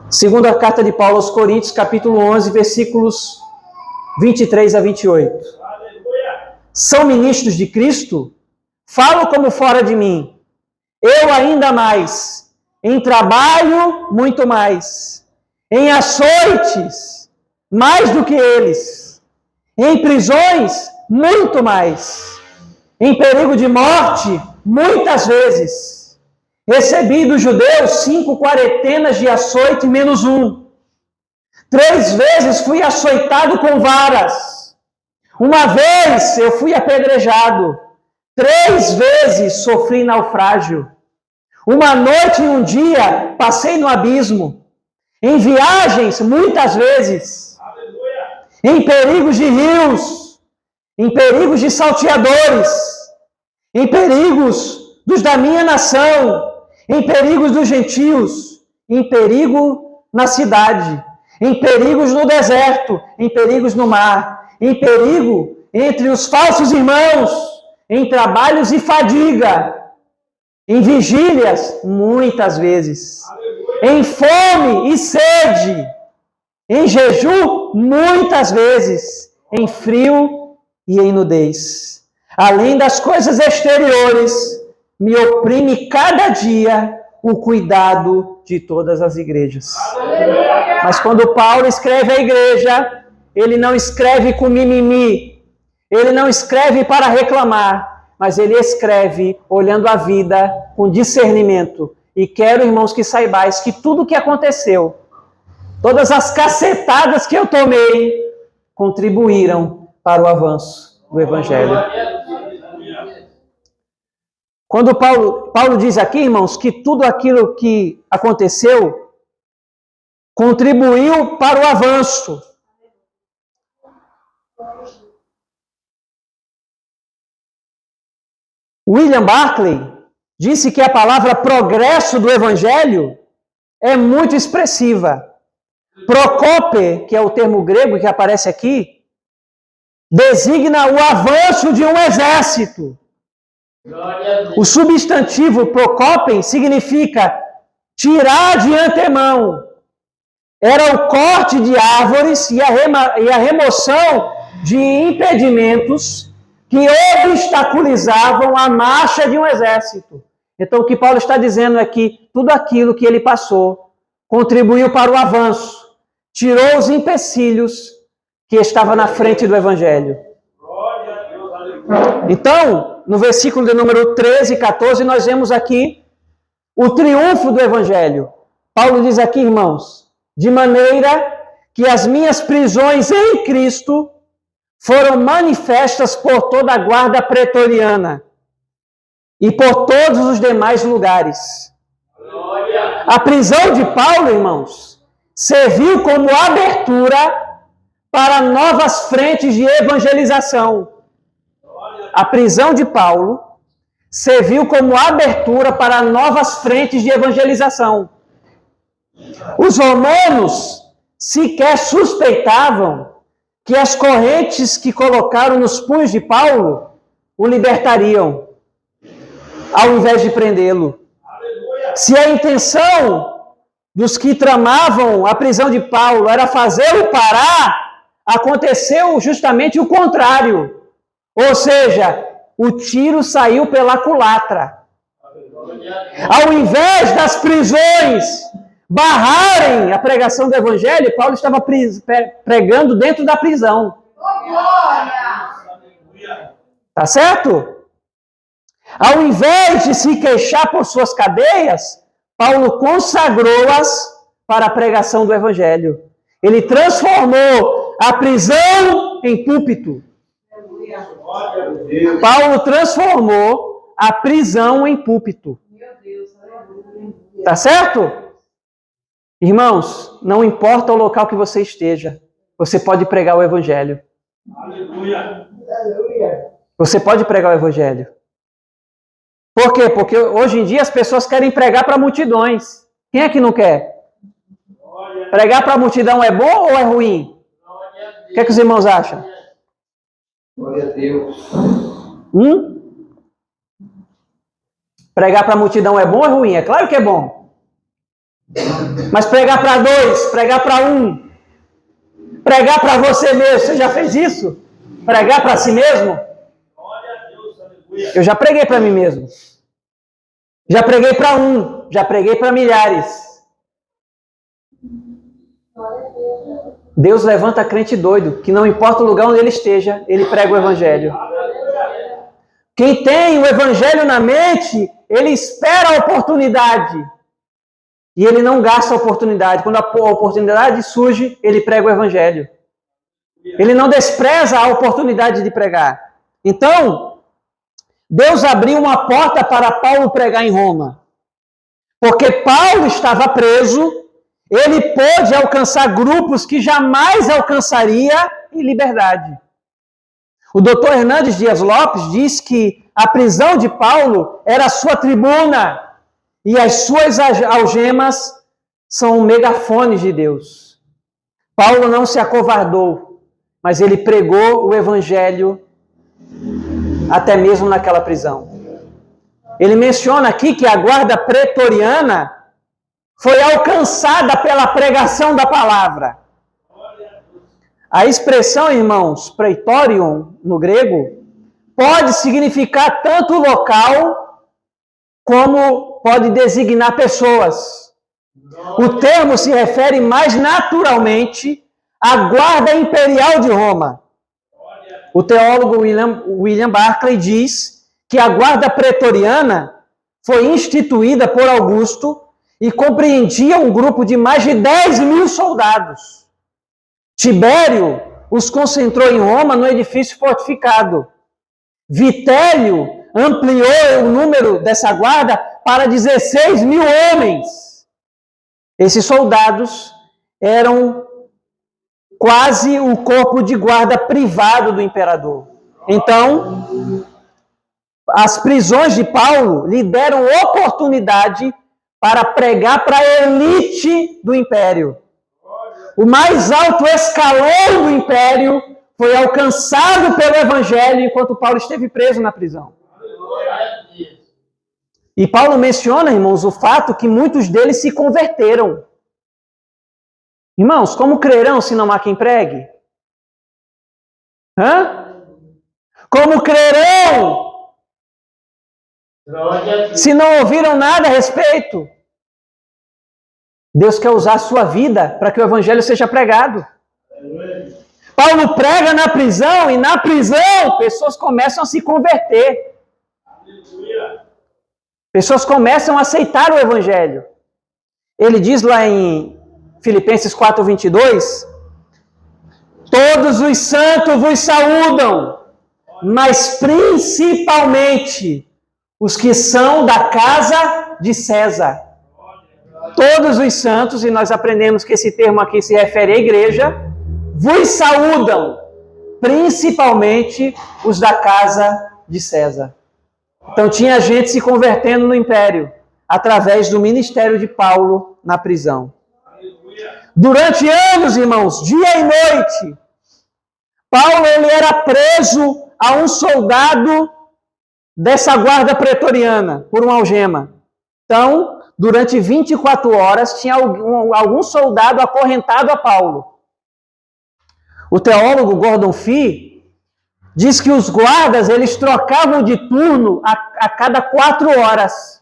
Segunda carta de Paulo aos Coríntios, capítulo 11, versículos 23 a 28. Aleluia. São ministros de Cristo? Falo como fora de mim. Eu ainda mais. Em trabalho, muito mais. Em açoites, mais do que eles. Em prisões, muito mais. Em perigo de morte, muitas vezes. Recebi dos judeus 5 quarentenas de açoite menos 1. 3 vezes fui açoitado com varas. Uma vez eu fui apedrejado. 3 vezes sofri naufrágio. Uma noite e um dia passei no abismo. Em viagens, muitas vezes. Aleluia. Em perigos de rios. Em perigos de salteadores. Em perigos dos da minha nação. Em perigos dos gentios. Em perigo na cidade. Em perigos no deserto. Em perigos no mar. Em perigo entre os falsos irmãos. Em trabalhos e fadiga. Em vigílias, muitas vezes. Aleluia. Em fome e sede. Em jejum, muitas vezes. Em frio e em nudez. Além das coisas exteriores, me oprime cada dia o cuidado de todas as igrejas. Aleluia. Mas quando Paulo escreve à igreja, ele não escreve com mimimi. Ele não escreve para reclamar. Mas ele escreve olhando a vida com discernimento. E quero, irmãos, que saibais que tudo o que aconteceu, todas as cacetadas que eu tomei, contribuíram para o avanço do Evangelho. Quando Paulo diz aqui, irmãos, que tudo aquilo que aconteceu contribuiu para o avanço. William Barclay disse que a palavra progresso do Evangelho é muito expressiva. Procope, que é o termo grego que aparece aqui, designa o avanço de um exército. O substantivo procopen significa tirar de antemão. Era o corte de árvores e a remoção de impedimentos que obstaculizavam a marcha de um exército. Então, o que Paulo está dizendo é que tudo aquilo que ele passou contribuiu para o avanço, tirou os empecilhos que estavam na frente do Evangelho. Então, no versículo de número 13 e 14, nós vemos aqui o triunfo do Evangelho. Paulo diz aqui, irmãos, de maneira que as minhas prisões em Cristo foram manifestas por toda a guarda pretoriana e por todos os demais lugares. A prisão de Paulo, irmãos, serviu como abertura para novas frentes de evangelização. A prisão de Paulo serviu como abertura para novas frentes de evangelização. Os romanos sequer suspeitavam que as correntes que colocaram nos punhos de Paulo o libertariam, ao invés de prendê-lo. Se a intenção dos que tramavam a prisão de Paulo era fazê-lo parar, aconteceu justamente o contrário. Ou seja, o tiro saiu pela culatra. Ao invés das prisões barrarem a pregação do Evangelho, Paulo estava pregando dentro da prisão. Tá certo? Ao invés de se queixar por suas cadeias, Paulo consagrou-as para a pregação do Evangelho. Ele transformou a prisão em púlpito. Paulo transformou a prisão em púlpito. Tá certo? Irmãos, não importa o local que você esteja, você pode pregar o Evangelho. Você pode pregar o Evangelho. Por quê? Porque hoje em dia as pessoas querem pregar para multidões. Quem é que não quer? Pregar para a multidão é bom ou é ruim? O que é que os irmãos acham? Glória a Deus. Pregar para a multidão é bom ou é ruim? É claro que é bom. Mas pregar para 2, pregar para 1, pregar para você mesmo, você já fez isso? Pregar para si mesmo? Eu já preguei para mim mesmo. Já preguei para 1, já preguei para milhares. Deus levanta crente doido, que não importa o lugar onde ele esteja, ele prega o Evangelho. Quem tem o Evangelho na mente, ele espera a oportunidade. E ele não gasta a oportunidade. Quando a oportunidade surge, ele prega o Evangelho. Ele não despreza a oportunidade de pregar. Então, Deus abriu uma porta para Paulo pregar em Roma. Porque Paulo estava preso, ele pôde alcançar grupos que jamais alcançaria em liberdade. O doutor Hernandes Dias Lopes diz que a prisão de Paulo era a sua tribuna e as suas algemas são megafones de Deus. Paulo não se acovardou, mas ele pregou o Evangelho até mesmo naquela prisão. Ele menciona aqui que a guarda pretoriana foi alcançada pela pregação da palavra. A expressão, irmãos, praetorion, no grego, pode significar tanto local como pode designar pessoas. O termo se refere mais naturalmente à guarda imperial de Roma. O teólogo William Barclay diz que a guarda pretoriana foi instituída por Augusto e compreendia um grupo de mais de 10.000 soldados. Tibério os concentrou em Roma no edifício fortificado. Vitélio ampliou o número dessa guarda para 16.000 homens. Esses soldados eram quase o corpo de guarda privado do imperador. Então, as prisões de Paulo lhe deram oportunidade para pregar para a elite do império. O mais alto escalão do império foi alcançado pelo Evangelho enquanto Paulo esteve preso na prisão. E Paulo menciona, irmãos, o fato que muitos deles se converteram. Irmãos, como crerão se não há quem pregue? Como crerão se não ouviram nada a respeito? Deus quer usar a sua vida para que o Evangelho seja pregado. Paulo prega na prisão e na prisão pessoas começam a se converter. Pessoas começam a aceitar o Evangelho. Ele diz lá em Filipenses 4:22, todos os santos vos saúdam, mas principalmente os que são da casa de César. Todos os santos, e nós aprendemos que esse termo aqui se refere à igreja, vos saúdam, principalmente os da casa de César. Então tinha gente se convertendo no império, através do ministério de Paulo na prisão. Durante anos, irmãos, dia e noite, Paulo ele era preso a um soldado dessa guarda pretoriana, por uma algema. Então, durante 24 horas, tinha algum soldado acorrentado a Paulo. O teólogo Gordon Fee diz que os guardas, eles trocavam de turno a cada 4 horas.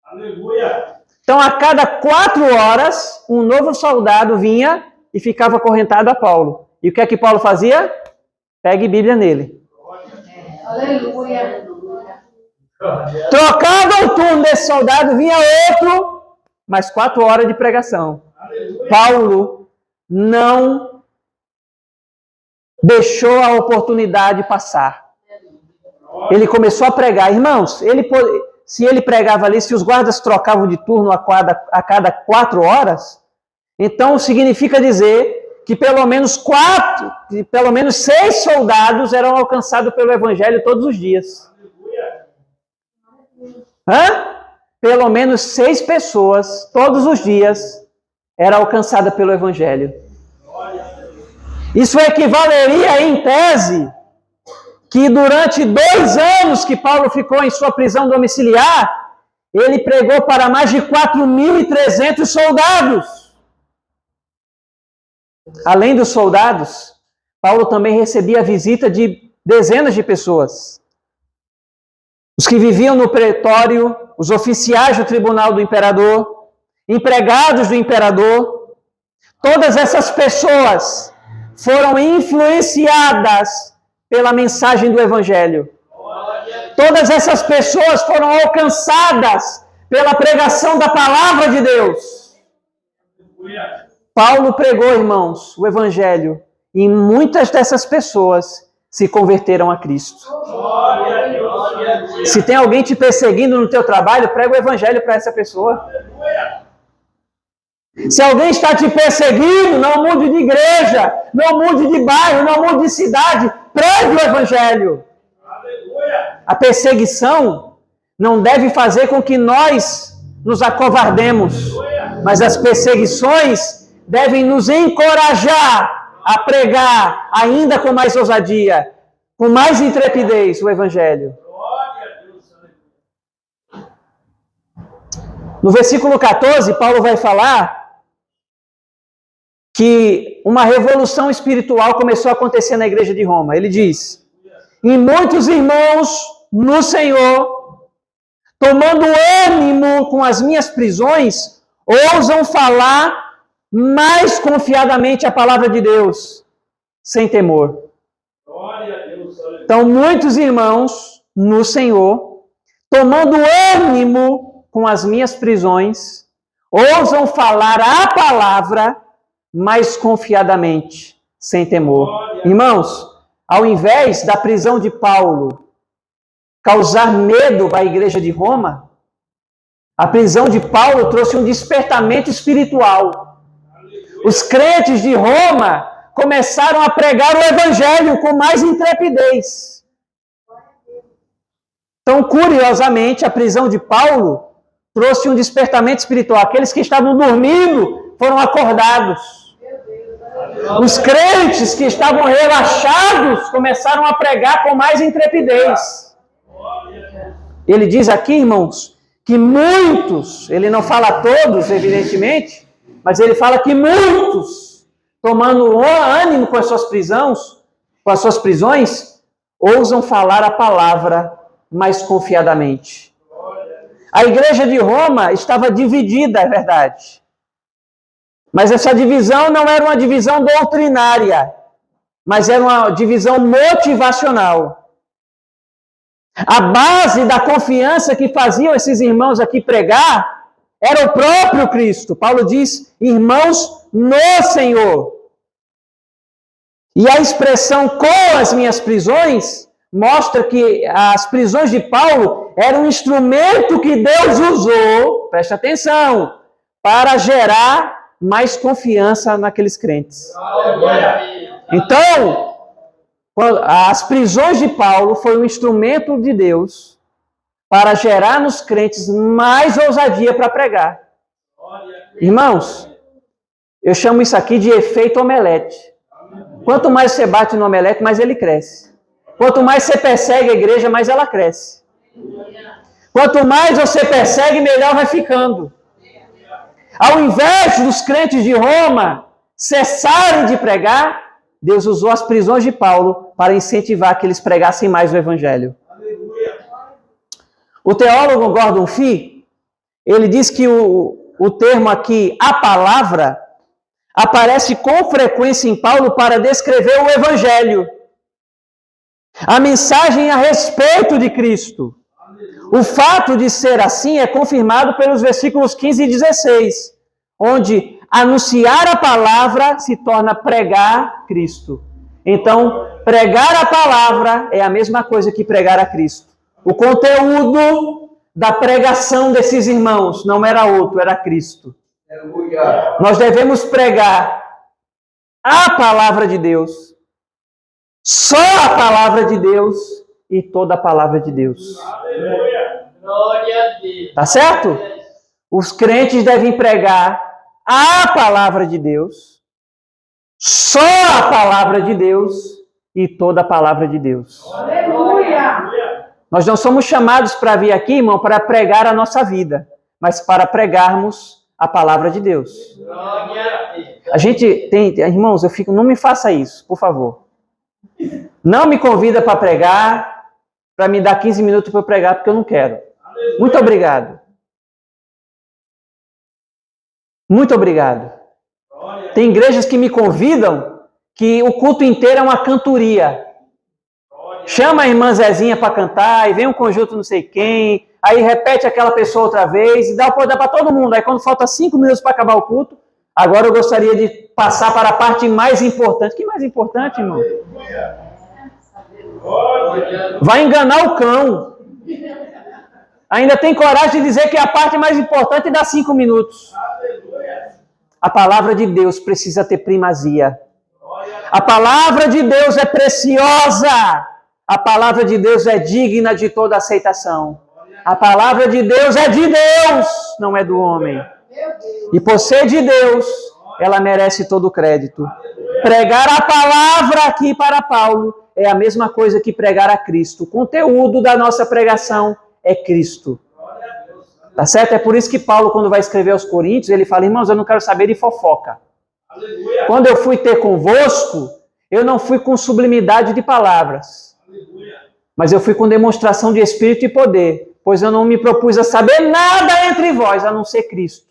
Aleluia. Então, a cada 4 horas, um novo soldado vinha e ficava acorrentado a Paulo. E o que é que Paulo fazia? Pegue Bíblia nele. Aleluia. Trocava o turno desse soldado, vinha outro, mais 4 horas de pregação. Aleluia. Paulo não deixou a oportunidade passar. Ele começou a pregar. Irmãos, se ele pregava ali, se os guardas trocavam de turno a cada 4 horas, então significa dizer que pelo menos 6 soldados eram alcançados pelo Evangelho todos os dias. Pelo menos 6 pessoas, todos os dias, eram alcançadas pelo Evangelho. Isso equivaleria, em tese, que durante 2 anos que Paulo ficou em sua prisão domiciliar, ele pregou para mais de 4.300 soldados. Além dos soldados, Paulo também recebia a visita de dezenas de pessoas. Os que viviam no pretório, os oficiais do tribunal do imperador, empregados do imperador, todas essas pessoas foram influenciadas pela mensagem do Evangelho. Todas essas pessoas foram alcançadas pela pregação da palavra de Deus. Paulo pregou, irmãos, o Evangelho, e muitas dessas pessoas se converteram a Cristo. Se tem alguém te perseguindo no teu trabalho, prega o Evangelho para essa pessoa. Se alguém está te perseguindo, não mude de igreja, não mude de bairro, não mude de cidade, pregue o Evangelho. A perseguição não deve fazer com que nós nos acovardemos, mas as perseguições devem nos encorajar a pregar ainda com mais ousadia, com mais intrepidez o Evangelho. No versículo 14, Paulo vai falar que uma revolução espiritual começou a acontecer na igreja de Roma. Ele diz: e muitos irmãos no Senhor, tomando ânimo com as minhas prisões, ousam falar mais confiadamente a palavra de Deus, sem temor. Então, muitos irmãos no Senhor, tomando ânimo com as minhas prisões, ousam falar a palavra mais confiadamente, sem temor. Irmãos, ao invés da prisão de Paulo causar medo à igreja de Roma, a prisão de Paulo trouxe um despertamento espiritual. Os crentes de Roma começaram a pregar o Evangelho com mais intrepidez. Então, curiosamente, a prisão de Paulo trouxe um despertamento espiritual. Aqueles que estavam dormindo foram acordados. Os crentes que estavam relaxados começaram a pregar com mais intrepidez. Ele diz aqui, irmãos, que muitos, ele não fala todos, evidentemente, mas ele fala que muitos, tomando ânimo com as suas prisões, ousam falar a palavra mais confiadamente. A igreja de Roma estava dividida, é verdade. Mas essa divisão não era uma divisão doutrinária, mas era uma divisão motivacional. A base da confiança que faziam esses irmãos aqui pregar era o próprio Cristo. Paulo diz, irmãos no Senhor. E a expressão com as minhas prisões mostra que as prisões de Paulo eram um instrumento que Deus usou, preste atenção, para gerar mais confiança naqueles crentes. Então, as prisões de Paulo foi um instrumento de Deus para gerar nos crentes mais ousadia para pregar. Irmãos, eu chamo isso aqui de efeito omelete. Quanto mais você bate no omelete, mais ele cresce. Quanto mais você persegue a igreja, mais ela cresce. Quanto mais você persegue, melhor vai ficando. Ao invés dos crentes de Roma cessarem de pregar, Deus usou as prisões de Paulo para incentivar que eles pregassem mais o Evangelho. O teólogo Gordon Fee, ele diz que o termo aqui, a palavra, aparece com frequência em Paulo para descrever o Evangelho. A mensagem a respeito de Cristo. O fato de ser assim é confirmado pelos versículos 15 e 16, onde anunciar a palavra se torna pregar Cristo. Então, pregar a palavra é a mesma coisa que pregar a Cristo. O conteúdo da pregação desses irmãos não era outro, era Cristo. Nós devemos pregar a palavra de Deus, só a palavra de Deus e toda a palavra de Deus. Tá certo? Os crentes devem pregar a palavra de Deus, só a palavra de Deus e toda a palavra de Deus. Aleluia! Nós não somos chamados para vir aqui, irmão, para pregar a nossa vida, mas para pregarmos a palavra de Deus. A gente tem, irmãos, não me faça isso, por favor. Não me convida para pregar, para me dar 15 minutos para eu pregar, porque eu não quero. Muito obrigado. Muito obrigado. Tem igrejas que me convidam que o culto inteiro é uma cantoria. Chama a irmã Zezinha para cantar, e vem um conjunto não sei quem, aí repete aquela pessoa outra vez, e dá o poder para todo mundo. Aí quando falta 5 minutos para acabar o culto, agora eu gostaria de passar para a parte mais importante. Que mais importante, irmão? Vai enganar o cão. Ainda tem coragem de dizer que a parte mais importante dá 5 minutos. A palavra de Deus precisa ter primazia. A palavra de Deus é preciosa. A palavra de Deus é digna de toda aceitação. A palavra de Deus é de Deus, não é do homem. E por ser de Deus, ela merece todo o crédito. Pregar a palavra aqui para Paulo é a mesma coisa que pregar a Cristo. O conteúdo da nossa pregação é Cristo. Tá certo? É por isso que Paulo, quando vai escrever aos Coríntios, ele fala, irmãos, eu não quero saber de fofoca. Quando eu fui ter convosco, eu não fui com sublimidade de palavras, mas eu fui com demonstração de espírito e poder, pois eu não me propus a saber nada entre vós, a não ser Cristo.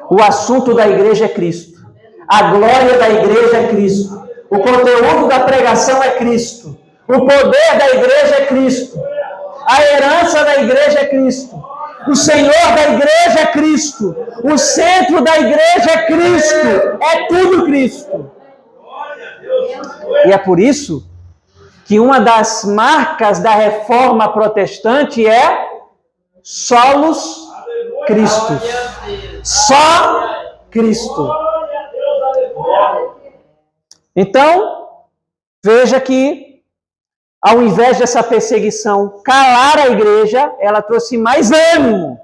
O assunto da igreja é Cristo. A glória da igreja é Cristo. O conteúdo da pregação é Cristo. O poder da igreja é Cristo. A herança da igreja é Cristo. O Senhor da igreja é Cristo. O centro da igreja é Cristo. É tudo Cristo. E é por isso que uma das marcas da reforma protestante é solos Christus. Só Cristo. Então, veja que ao invés dessa perseguição calar a igreja, ela trouxe mais ânimo.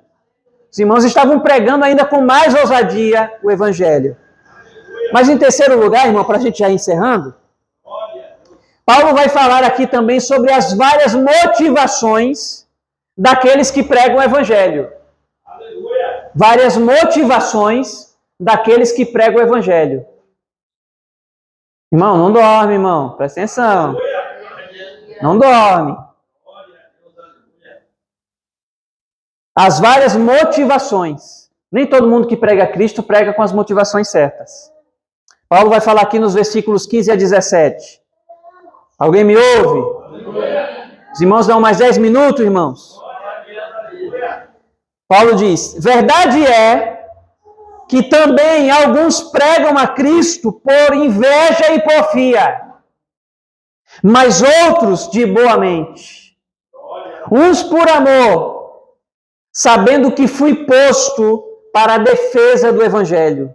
Os irmãos estavam pregando ainda com mais ousadia o Evangelho. Mas em terceiro lugar, irmão, para a gente já ir encerrando, Paulo vai falar aqui também sobre as várias motivações daqueles que pregam o evangelho. Aleluia. Várias motivações daqueles que pregam o evangelho. Irmão, não dorme, irmão. Presta atenção. Não dorme. As várias motivações. Nem todo mundo que prega Cristo prega com as motivações certas. Paulo vai falar aqui nos versículos 15 a 17. Alguém me ouve? Os irmãos dão mais 10 minutos, irmãos. Paulo diz: verdade é que também alguns pregam a Cristo por inveja e porfia, mas outros de boa mente. Uns por amor, sabendo que fui posto para a defesa do evangelho.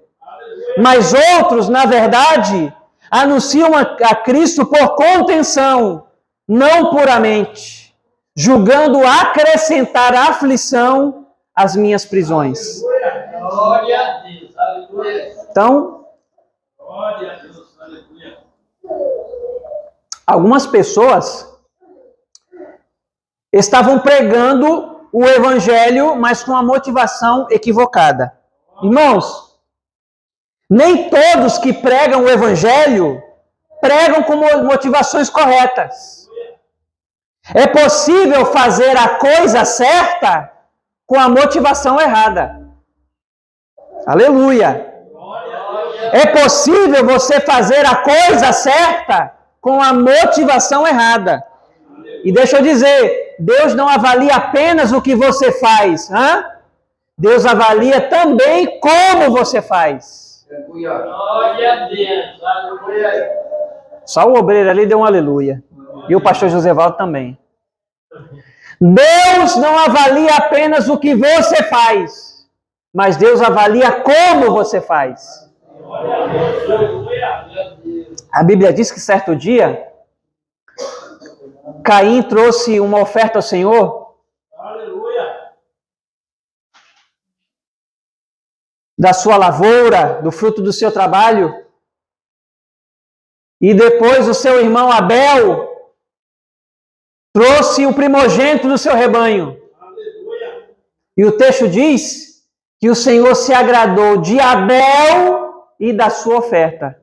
Mas outros, na verdade, anunciam a Cristo por contenção, não puramente, julgando acrescentar aflição às minhas prisões. Glória a Deus. Aleluia. Então, Glória a Deus. Aleluia. algumas pessoas estavam pregando o evangelho, mas com a motivação equivocada. Irmãos, nem todos que pregam o evangelho pregam com motivações corretas. É possível fazer a coisa certa com a motivação errada. Aleluia! É possível você fazer a coisa certa com a motivação errada. E deixa eu dizer, Deus não avalia apenas o que você faz, Deus avalia também como você faz. Aleluia. Glória a Deus. Aleluia. Só o obreiro ali deu um aleluia. E o pastor Josevaldo também. Deus não avalia apenas o que você faz, mas Deus avalia como você faz. A Bíblia diz que certo dia, Caim trouxe uma oferta ao Senhor. Aleluia. Da sua lavoura, do fruto do seu trabalho. E depois o seu irmão Abel trouxe o primogênito do seu rebanho. Aleluia. E o texto diz que o Senhor se agradou de Abel e da sua oferta.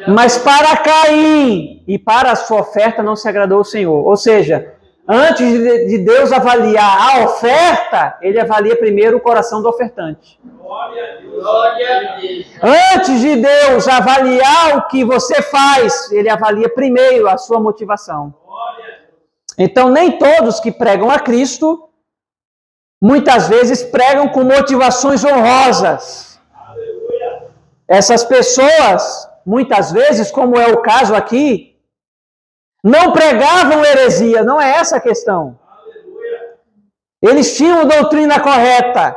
Mas para Caim e para a sua oferta não se agradou o Senhor. Ou seja, antes de Deus avaliar a oferta, ele avalia primeiro o coração do ofertante. Glória a Deus. Glória a Deus. Antes de Deus avaliar o que você faz, ele avalia primeiro a sua motivação. Então, nem todos que pregam a Cristo, muitas vezes pregam com motivações honrosas. Essas pessoas, muitas vezes, como é o caso aqui, não pregavam heresia, não é essa a questão. Eles tinham doutrina correta,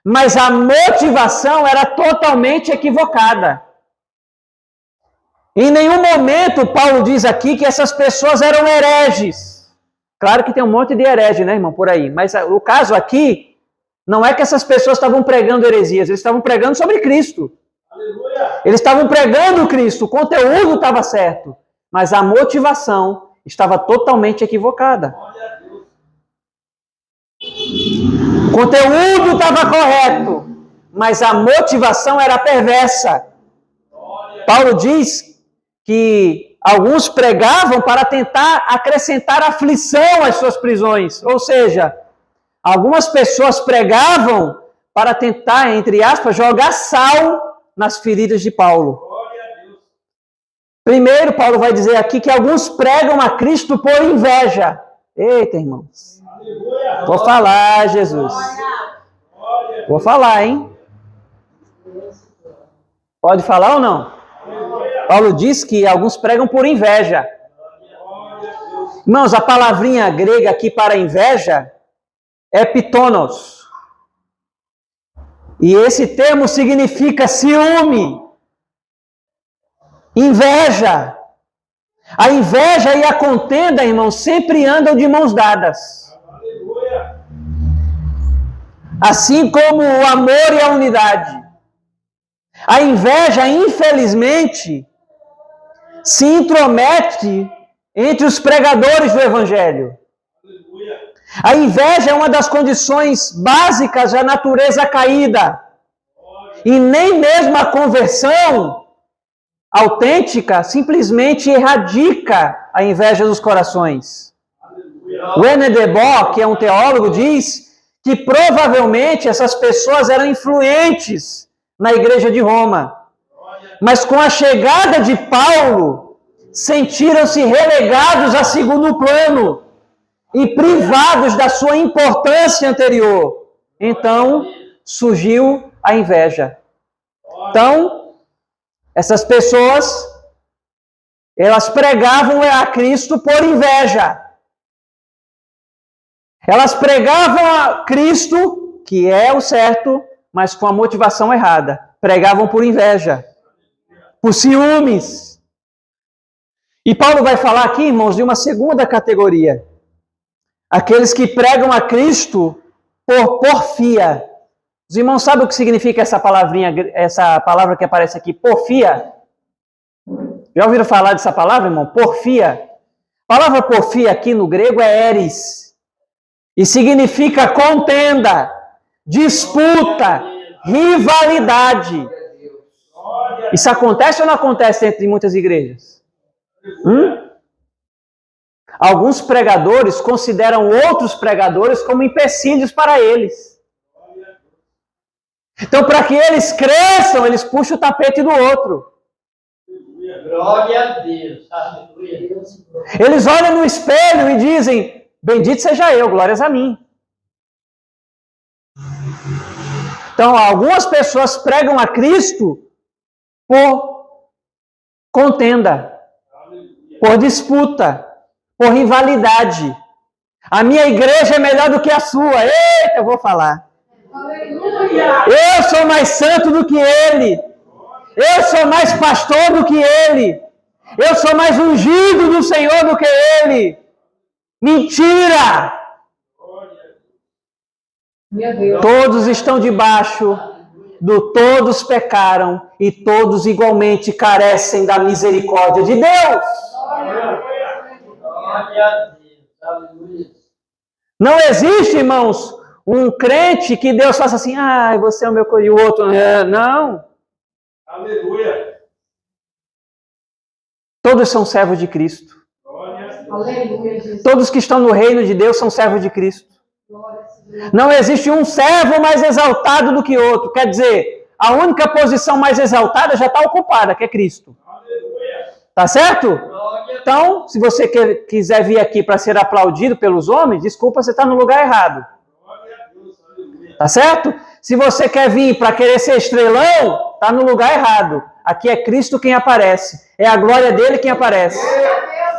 mas a motivação era totalmente equivocada. Em nenhum momento Paulo diz aqui que essas pessoas eram hereges. Claro que tem um monte de herege, né, irmão, por aí. Mas o caso aqui não é que essas pessoas estavam pregando heresias, eles estavam pregando sobre Cristo. Aleluia. Eles estavam pregando Cristo, o conteúdo estava certo, mas a motivação estava totalmente equivocada. O conteúdo estava correto, mas a motivação era perversa. Paulo diz que alguns pregavam para tentar acrescentar aflição às suas prisões. Ou seja, algumas pessoas pregavam para tentar, entre aspas, jogar sal nas feridas de Paulo. Primeiro, Paulo vai dizer aqui que alguns pregam a Cristo por inveja. Eita, irmãos. Vou falar, Jesus. Vou falar, hein? Pode falar ou não? Paulo diz que alguns pregam por inveja. Irmãos, a palavrinha grega aqui para inveja é pitonos. E esse termo significa ciúme, inveja. A inveja e a contenda, irmãos, sempre andam de mãos dadas. Assim como o amor e a unidade. A inveja, infelizmente, se intromete entre os pregadores do Evangelho. Aleluia. A inveja é uma das condições básicas da natureza caída. E nem mesmo a conversão autêntica simplesmente erradica a inveja dos corações. René Debord, que é um teólogo, diz que provavelmente essas pessoas eram influentes na igreja de Roma. Mas com a chegada de Paulo, sentiram-se relegados a segundo plano e privados da sua importância anterior. Então, surgiu a inveja. Então, essas pessoas, elas pregavam a Cristo por inveja. Elas pregavam a Cristo, que é o certo, mas com a motivação errada. Pregavam por inveja, por ciúmes. E Paulo vai falar aqui, irmãos, de uma segunda categoria. Aqueles que pregam a Cristo por porfia. Os irmãos sabem o que significa essa palavrinha, essa palavra que aparece aqui, porfia? Já ouviram falar dessa palavra, irmão? Porfia. A palavra porfia aqui no grego é eris. E significa contenda, disputa, rivalidade. Isso acontece ou não acontece dentro de muitas igrejas? Alguns pregadores consideram outros pregadores como empecilhos para eles. Então, para que eles cresçam, eles puxam o tapete do outro. Glória a Deus. Aleluia. Eles olham no espelho e dizem: bendito seja eu, glórias a mim. Então, algumas pessoas pregam a Cristo por contenda, por disputa, por rivalidade. A minha igreja é melhor do que a sua. Eita, eu vou falar. Eu sou mais santo do que ele. Eu sou mais pastor do que ele. Eu sou mais ungido do Senhor do que ele. Mentira! Meu Deus. Todos estão debaixo do todos pecaram e todos igualmente carecem da misericórdia de Deus. Glória a Deus. Aleluia. Não existe, irmãos, um crente que Deus faça assim: ah, você é o meu e o outro não. Aleluia. Todos são servos de Cristo. Aleluia, Jesus. Todos que estão no reino de Deus são servos de Cristo. Glória a Deus. Não existe um servo mais exaltado do que outro. Quer dizer, a única posição mais exaltada já está ocupada, que é Cristo. Tá certo? Então, se você quiser vir aqui para ser aplaudido pelos homens, desculpa, você está no lugar errado. Tá certo? Se você quer vir para querer ser estrelão, está no lugar errado. Aqui é Cristo quem aparece. É a glória dele quem aparece.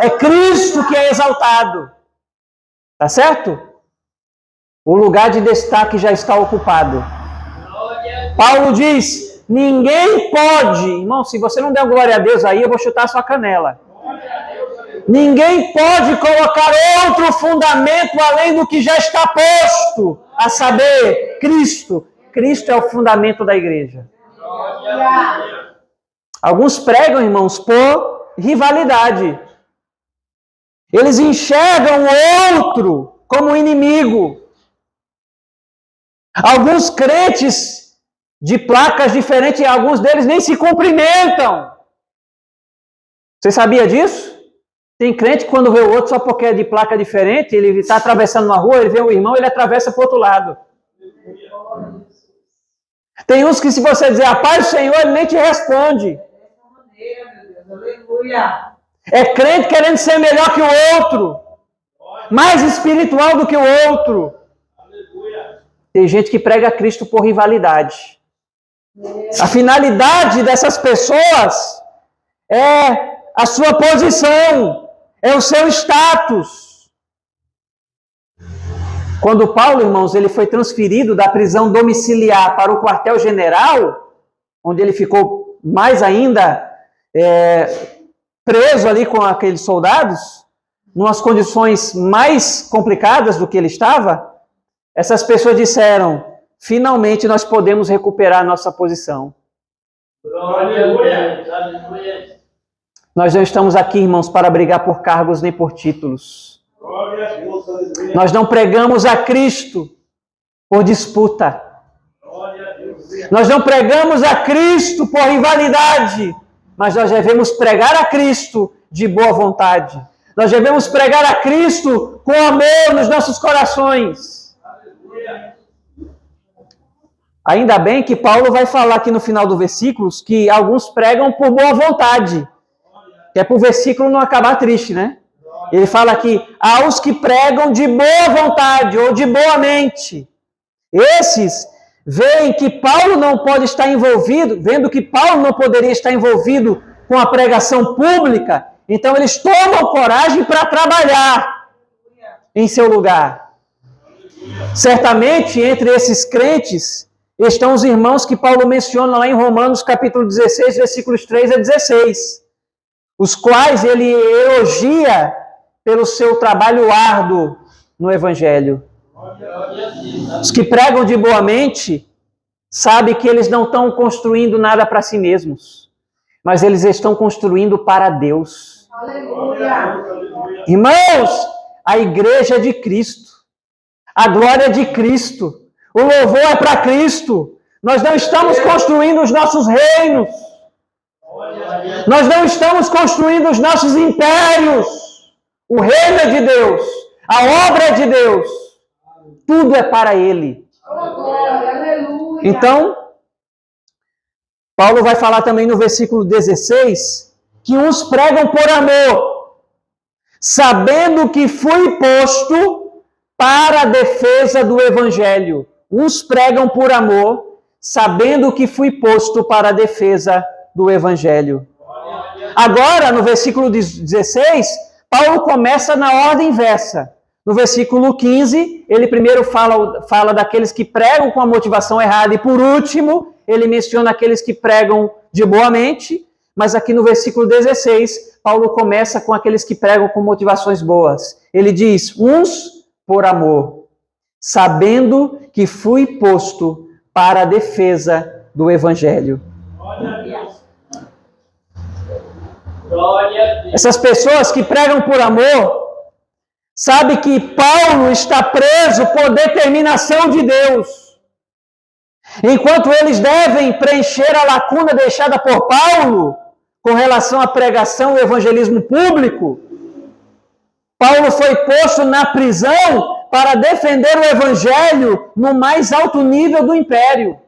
É Cristo que é exaltado. Tá certo? O lugar de destaque já está ocupado. Paulo diz: ninguém pode, irmão, se você não der glória a Deus aí, eu vou chutar a sua canela. Ninguém pode colocar outro fundamento além do que já está posto, a saber, Cristo. Cristo é o fundamento da igreja. Alguns pregam, irmãos, por rivalidade. Eles enxergam o outro como inimigo. Alguns crentes de placas diferentes, alguns deles nem se cumprimentam. Você sabia disso? Tem crente que quando vê o outro só porque é de placa diferente, ele está atravessando uma rua, ele vê o irmão, ele atravessa para o outro lado. Tem uns que se você dizer a paz do Senhor, ele nem te responde. É crente querendo ser melhor que o outro, mais espiritual do que o outro. Tem gente que prega Cristo por rivalidade. A finalidade dessas pessoas é a sua posição, é o seu status. Quando Paulo, irmãos, ele foi transferido da prisão domiciliar para o quartel-general, onde ele ficou mais ainda preso ali com aqueles soldados, numas condições mais complicadas do que ele estava, essas pessoas disseram: finalmente nós podemos recuperar nossa posição. Glória a Deus. Aleluia. Nós não estamos aqui, irmãos, para brigar por cargos nem por títulos. Glória a Deus, aleluia. Nós não pregamos a Cristo por disputa. Glória a Deus. Nós não pregamos a Cristo por rivalidade, mas nós devemos pregar a Cristo de boa vontade. Nós devemos pregar a Cristo com amor nos nossos corações. Aleluia. Ainda bem que Paulo vai falar aqui no final do versículo que alguns pregam por boa vontade, que é para o versículo não acabar triste, né? Ele fala aqui, aos que pregam de boa vontade ou de boa mente. Esses veem que Paulo não pode estar envolvido, vendo que Paulo não poderia estar envolvido com a pregação pública, então eles tomam coragem para trabalhar em seu lugar. Certamente, entre esses crentes, estão os irmãos que Paulo menciona lá em Romanos capítulo 16, versículos 3 a 16, os quais ele elogia pelo seu trabalho árduo no Evangelho. Os que pregam de boa mente sabem que eles não estão construindo nada para si mesmos, mas eles estão construindo para Deus. Aleluia. Irmãos, a igreja é de Cristo, a glória é de Cristo, o louvor é para Cristo. Nós não estamos construindo os nossos reinos, nós não estamos construindo os nossos impérios. O reino é de Deus, a obra é de Deus, tudo é para Ele. Oh, glória. Aleluia. Então, Paulo vai falar também no versículo 16 que uns pregam por amor, sabendo que fui posto para a defesa do Evangelho. Uns pregam por amor, sabendo que fui posto para a defesa do Evangelho. Agora, no versículo 16, Paulo começa na ordem inversa. No versículo 15, ele primeiro fala daqueles que pregam com a motivação errada, e por último, ele menciona aqueles que pregam de boa mente, mas aqui no versículo 16, Paulo começa com aqueles que pregam com motivações boas. Ele diz, uns por amor, sabendo que fui posto para a defesa do Evangelho. Glória a Deus. Glória a Deus. Essas pessoas que pregam por amor, sabem que Paulo está preso por determinação de Deus. Enquanto eles devem preencher a lacuna deixada por Paulo com relação à pregação e evangelismo público, Paulo foi posto na prisão para defender o evangelho no mais alto nível do império.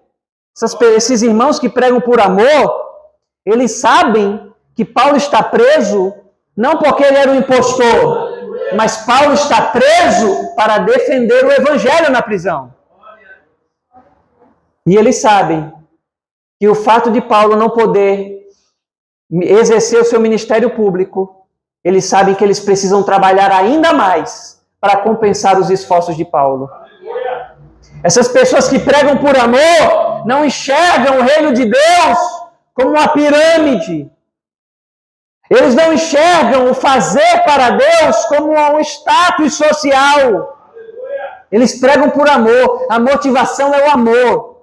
Esses irmãos que pregam por amor, eles sabem que Paulo está preso não porque ele era um impostor, mas Paulo está preso para defender o evangelho na prisão. E eles sabem que o fato de Paulo não poder exercer o seu ministério público, eles sabem que eles precisam trabalhar ainda mais para compensar os esforços de Paulo. Essas pessoas que pregam por amor não enxergam o reino de Deus como uma pirâmide. Eles não enxergam o fazer para Deus como um status social. Eles pregam por amor. A motivação é o amor.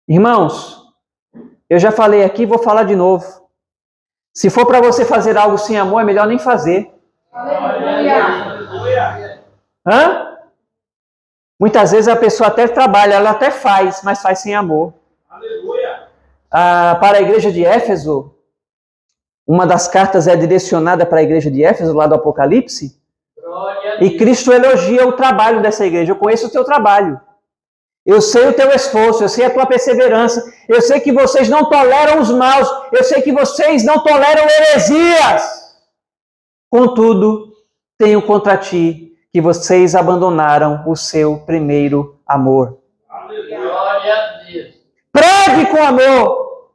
Irmãos, eu já falei aqui, vou falar de novo. Se for para você fazer algo sem amor, é melhor nem fazer. Aleluia. Hã? Muitas vezes a pessoa até trabalha, ela até faz, mas faz sem amor. Aleluia. Para a igreja de Éfeso, uma das cartas é direcionada para a igreja de Éfeso, lá do Apocalipse, Glória a e Deus. Cristo elogia o trabalho dessa igreja. Eu conheço o teu trabalho. Eu sei o teu esforço, eu sei a tua perseverança, eu sei que vocês não toleram os maus, eu sei que vocês não toleram heresias. Contudo, tenho contra ti que vocês abandonaram o seu primeiro amor. Glória a Deus. Pregue com amor,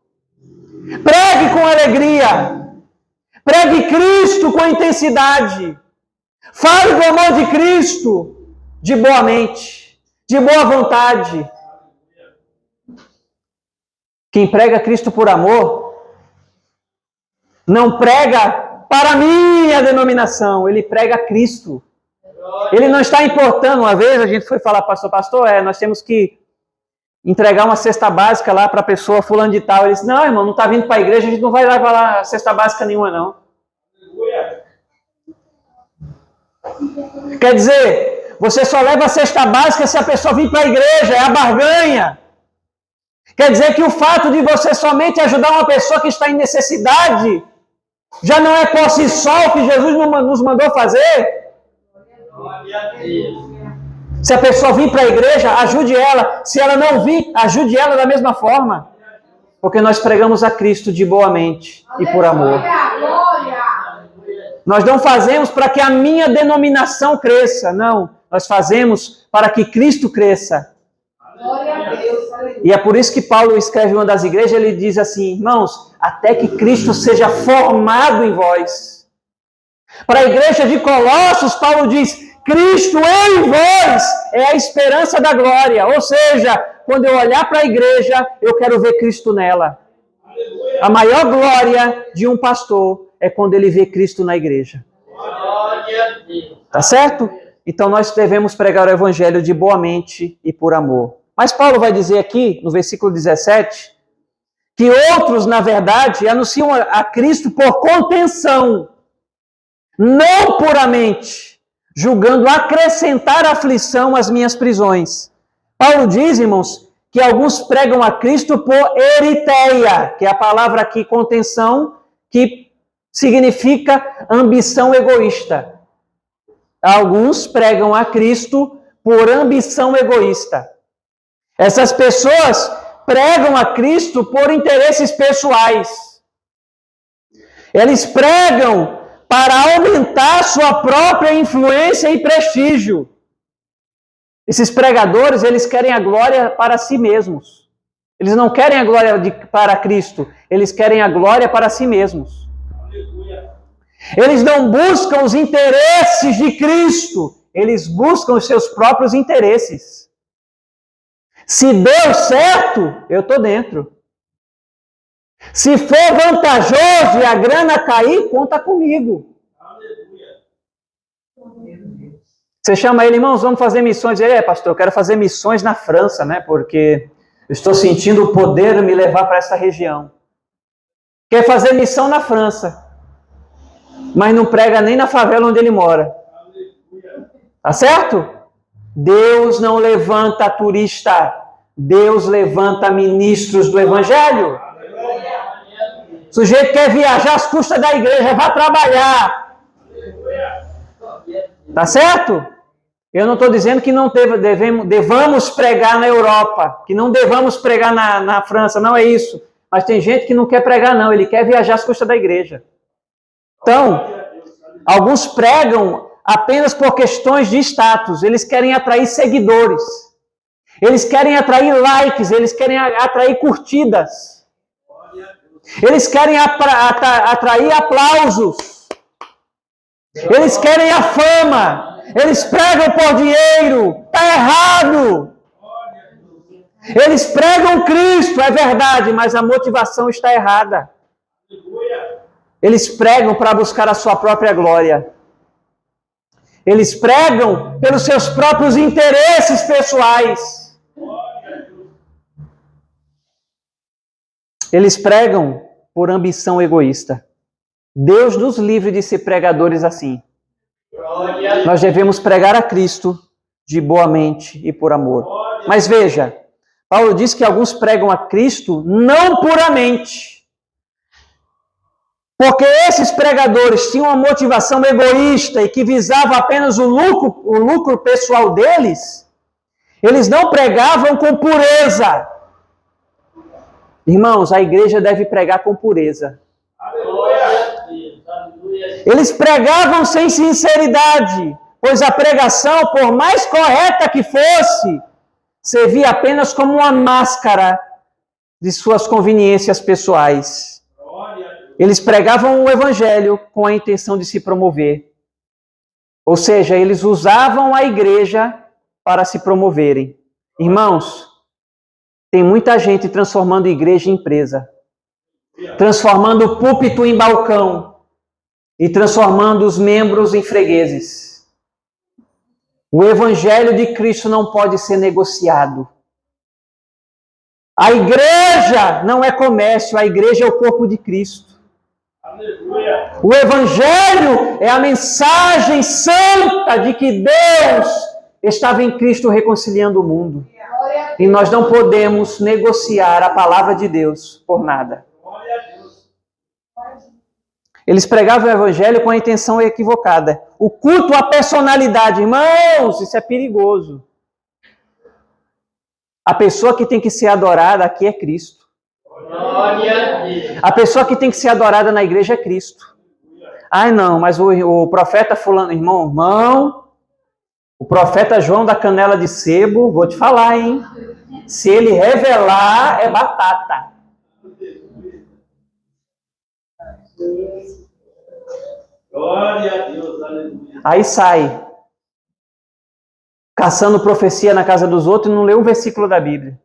pregue com alegria, pregue Cristo com intensidade, fale do amor de Cristo de boa mente, de boa vontade. Quem prega Cristo por amor, não prega para a minha denominação, ele prega Cristo. Ele não está importando. Uma vez a gente foi falar, pastor, nós temos que entregar uma cesta básica lá para a pessoa fulano de tal. Ele disse, não, irmão, não está vindo para a igreja, a gente não vai levar lá cesta básica nenhuma, não. Aleluia. Quer dizer, você só leva a cesta básica se a pessoa vir para a igreja, é a barganha. Quer dizer que o fato de você somente ajudar uma pessoa que está em necessidade já não é por si só o que Jesus nos mandou fazer? Glória a Deus. Se a pessoa vir para a igreja, ajude ela. Se ela não vir, ajude ela da mesma forma. Porque nós pregamos a Cristo de boa mente e por amor. Glória. Nós não fazemos para que a minha denominação cresça, não. Nós fazemos para que Cristo cresça. Glória a Deus. E é por isso que Paulo escreve em uma das igrejas, ele diz assim, irmãos, até que Cristo seja formado em vós. Para a igreja de Colossos, Paulo diz, Cristo em vós é a esperança da glória. Ou seja, quando eu olhar para a igreja, eu quero ver Cristo nela. A maior glória de um pastor é quando ele vê Cristo na igreja. Glória a Deus. Tá certo? Então nós devemos pregar o evangelho de boa mente e por amor. Mas Paulo vai dizer aqui, no versículo 17, que outros, na verdade, anunciam a Cristo por contenção, não puramente, julgando acrescentar aflição às minhas prisões. Paulo diz, irmãos, que alguns pregam a Cristo por eritéia, que é a palavra aqui, contenção, que significa ambição egoísta. Alguns pregam a Cristo por ambição egoísta. Essas pessoas pregam a Cristo por interesses pessoais. Eles pregam para aumentar sua própria influência e prestígio. Esses pregadores, eles querem a glória para si mesmos. Eles não querem a glória para Cristo, eles querem a glória para si mesmos. Aleluia. Eles não buscam os interesses de Cristo, eles buscam os seus próprios interesses. Se deu certo, eu estou dentro. Se for vantajoso e a grana cair, conta comigo. Aleluia. Você chama ele, irmãos, vamos fazer missões. Ele, pastor, eu quero fazer missões na França, né? Porque eu estou sentindo o poder me levar para essa região. Quer fazer missão na França, mas não prega nem na favela onde ele mora. Tá certo? Deus não levanta turista, Deus levanta ministros do Evangelho. O sujeito quer viajar às custas da igreja, vai trabalhar. Tá certo? Eu não estou dizendo que não devamos pregar na Europa, que não devamos pregar na França, não é isso. Mas tem gente que não quer pregar não, ele quer viajar às custas da igreja. Então, alguns pregam apenas por questões de status, eles querem atrair seguidores, eles querem atrair likes, eles querem atrair curtidas, eles querem atrair aplausos, eles querem a fama, eles pregam por dinheiro, está errado. Eles pregam Cristo, é verdade, mas a motivação está errada. Eles pregam para buscar a sua própria glória. Eles pregam pelos seus próprios interesses pessoais. Eles pregam por ambição egoísta. Deus nos livre de ser pregadores assim. Nós devemos pregar a Cristo de boa mente e por amor. Mas veja, Paulo diz que alguns pregam a Cristo não puramente. Porque esses pregadores tinham uma motivação egoísta e que visava apenas o lucro pessoal deles, eles não pregavam com pureza. Irmãos, a igreja deve pregar com pureza. Eles pregavam sem sinceridade, pois a pregação, por mais correta que fosse, servia apenas como uma máscara de suas conveniências pessoais. Eles pregavam o evangelho com a intenção de se promover. Ou seja, eles usavam a igreja para se promoverem. Irmãos, tem muita gente transformando igreja em empresa, transformando o púlpito em balcão e transformando os membros em fregueses. O evangelho de Cristo não pode ser negociado. A igreja não é comércio, a igreja é o corpo de Cristo. Aleluia. O Evangelho é a mensagem santa de que Deus estava em Cristo reconciliando o mundo. Glória a E nós não podemos negociar a palavra de Deus por nada. Glória a Deus. Eles pregavam o Evangelho com a intenção equivocada. O culto à personalidade, irmãos, isso é perigoso. A pessoa que tem que ser adorada aqui é Cristo. Glória a Deus. A pessoa que tem que ser adorada na igreja é Cristo. Ai não, mas o profeta fulano, irmão, o profeta João da Canela de Sebo, vou te falar, hein? Se ele revelar, é batata. Glória a Deus. Aleluia. Aí sai, caçando profecia na casa dos outros e não lê um versículo da Bíblia.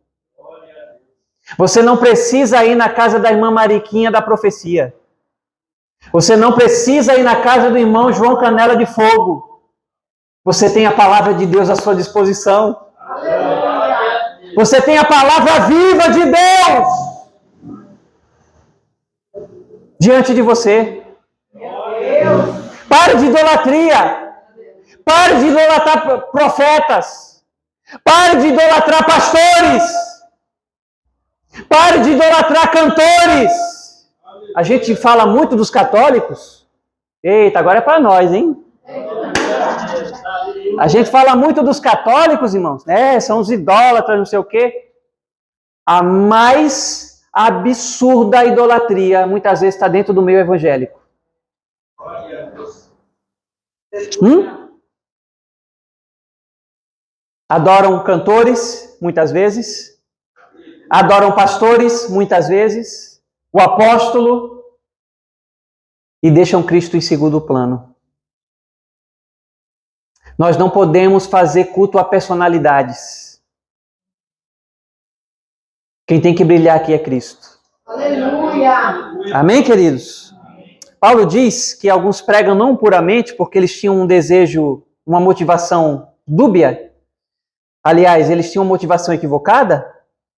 Você não precisa ir na casa da irmã Mariquinha da profecia. Você não precisa ir na casa do irmão João Canela de Fogo. Você tem a palavra de Deus à sua disposição. Aleluia. Você tem a palavra viva de Deus diante de você. Pare de idolatria. Pare de idolatrar profetas. Pare de idolatrar pastores. Pare de idolatrar cantores. A gente fala muito dos católicos. Eita, agora é para nós, hein? A gente fala muito dos católicos, irmãos. São os idólatras, não sei o quê. A mais absurda idolatria, muitas vezes, está dentro do meio evangélico. Adoram cantores, muitas vezes. Adoram pastores, muitas vezes. O apóstolo. E deixam Cristo em segundo plano. Nós não podemos fazer culto a personalidades. Quem tem que brilhar aqui é Cristo. Aleluia. Amém, queridos? Paulo diz que alguns pregam não puramente porque eles tinham um desejo, uma motivação dúbia. Aliás, eles tinham uma motivação equivocada.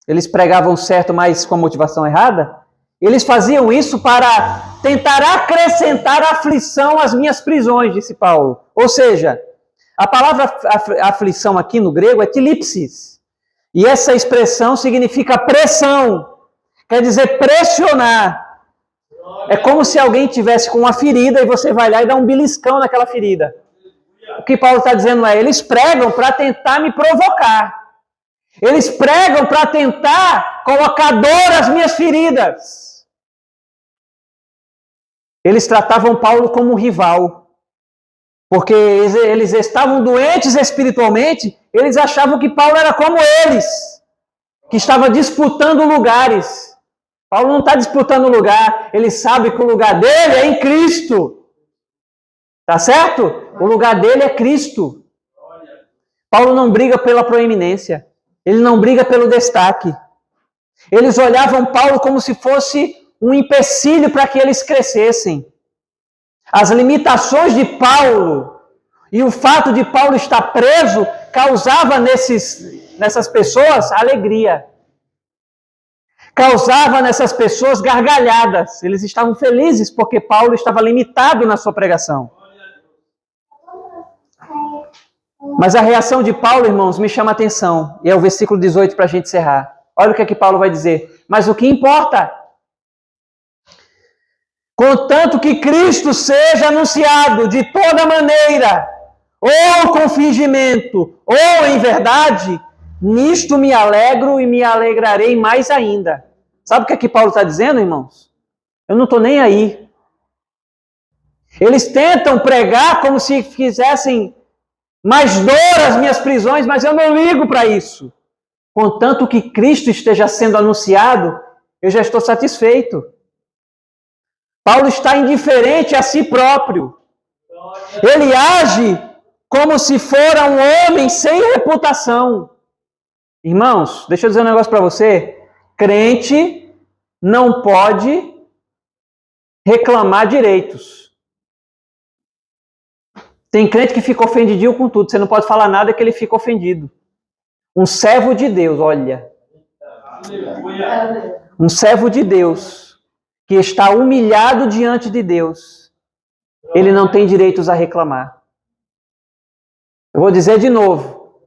Eles pregavam certo, mas com a motivação errada. Eles faziam isso para tentar acrescentar aflição às minhas prisões, disse Paulo. Ou seja, a palavra aflição aqui no grego é tilipsis. E essa expressão significa pressão. Quer dizer pressionar. É como se alguém tivesse com uma ferida e você vai lá e dá um beliscão naquela ferida. O que Paulo está dizendo é, eles pregam para tentar me provocar. Eles pregam para tentar colocar dor às minhas feridas. Eles tratavam Paulo como um rival. Porque eles estavam doentes espiritualmente, eles achavam que Paulo era como eles, que estava disputando lugares. Paulo não está disputando lugar, ele sabe que o lugar dele é em Cristo. Tá certo? O lugar dele é Cristo. Paulo não briga pela proeminência, ele não briga pelo destaque. Eles olhavam Paulo como se fosse um empecilho para que eles crescessem. As limitações de Paulo e o fato de Paulo estar preso causava nessas pessoas alegria. Causava nessas pessoas gargalhadas. Eles estavam felizes porque Paulo estava limitado na sua pregação. Mas a reação de Paulo, irmãos, me chama a atenção. E é o versículo 18 para a gente encerrar. Olha o que é que Paulo vai dizer. Mas o que importa? Contanto que Cristo seja anunciado de toda maneira, ou com fingimento, ou em verdade, nisto me alegro e me alegrarei mais ainda. Sabe o que é que Paulo está dizendo, irmãos? Eu não estou nem aí. Eles tentam pregar como se fizessem mais dor às minhas prisões, mas eu não ligo para isso. Contanto que Cristo esteja sendo anunciado, eu já estou satisfeito. Paulo está indiferente a si próprio. Ele age como se fora um homem sem reputação. Irmãos, deixa eu dizer um negócio para você. Crente não pode reclamar direitos. Tem crente que fica ofendidinho com tudo. Você não pode falar nada que ele fica ofendido. Um servo de Deus, olha. Aleluia. Um servo de Deus que está humilhado diante de Deus, ele não tem direitos a reclamar. Eu vou dizer de novo.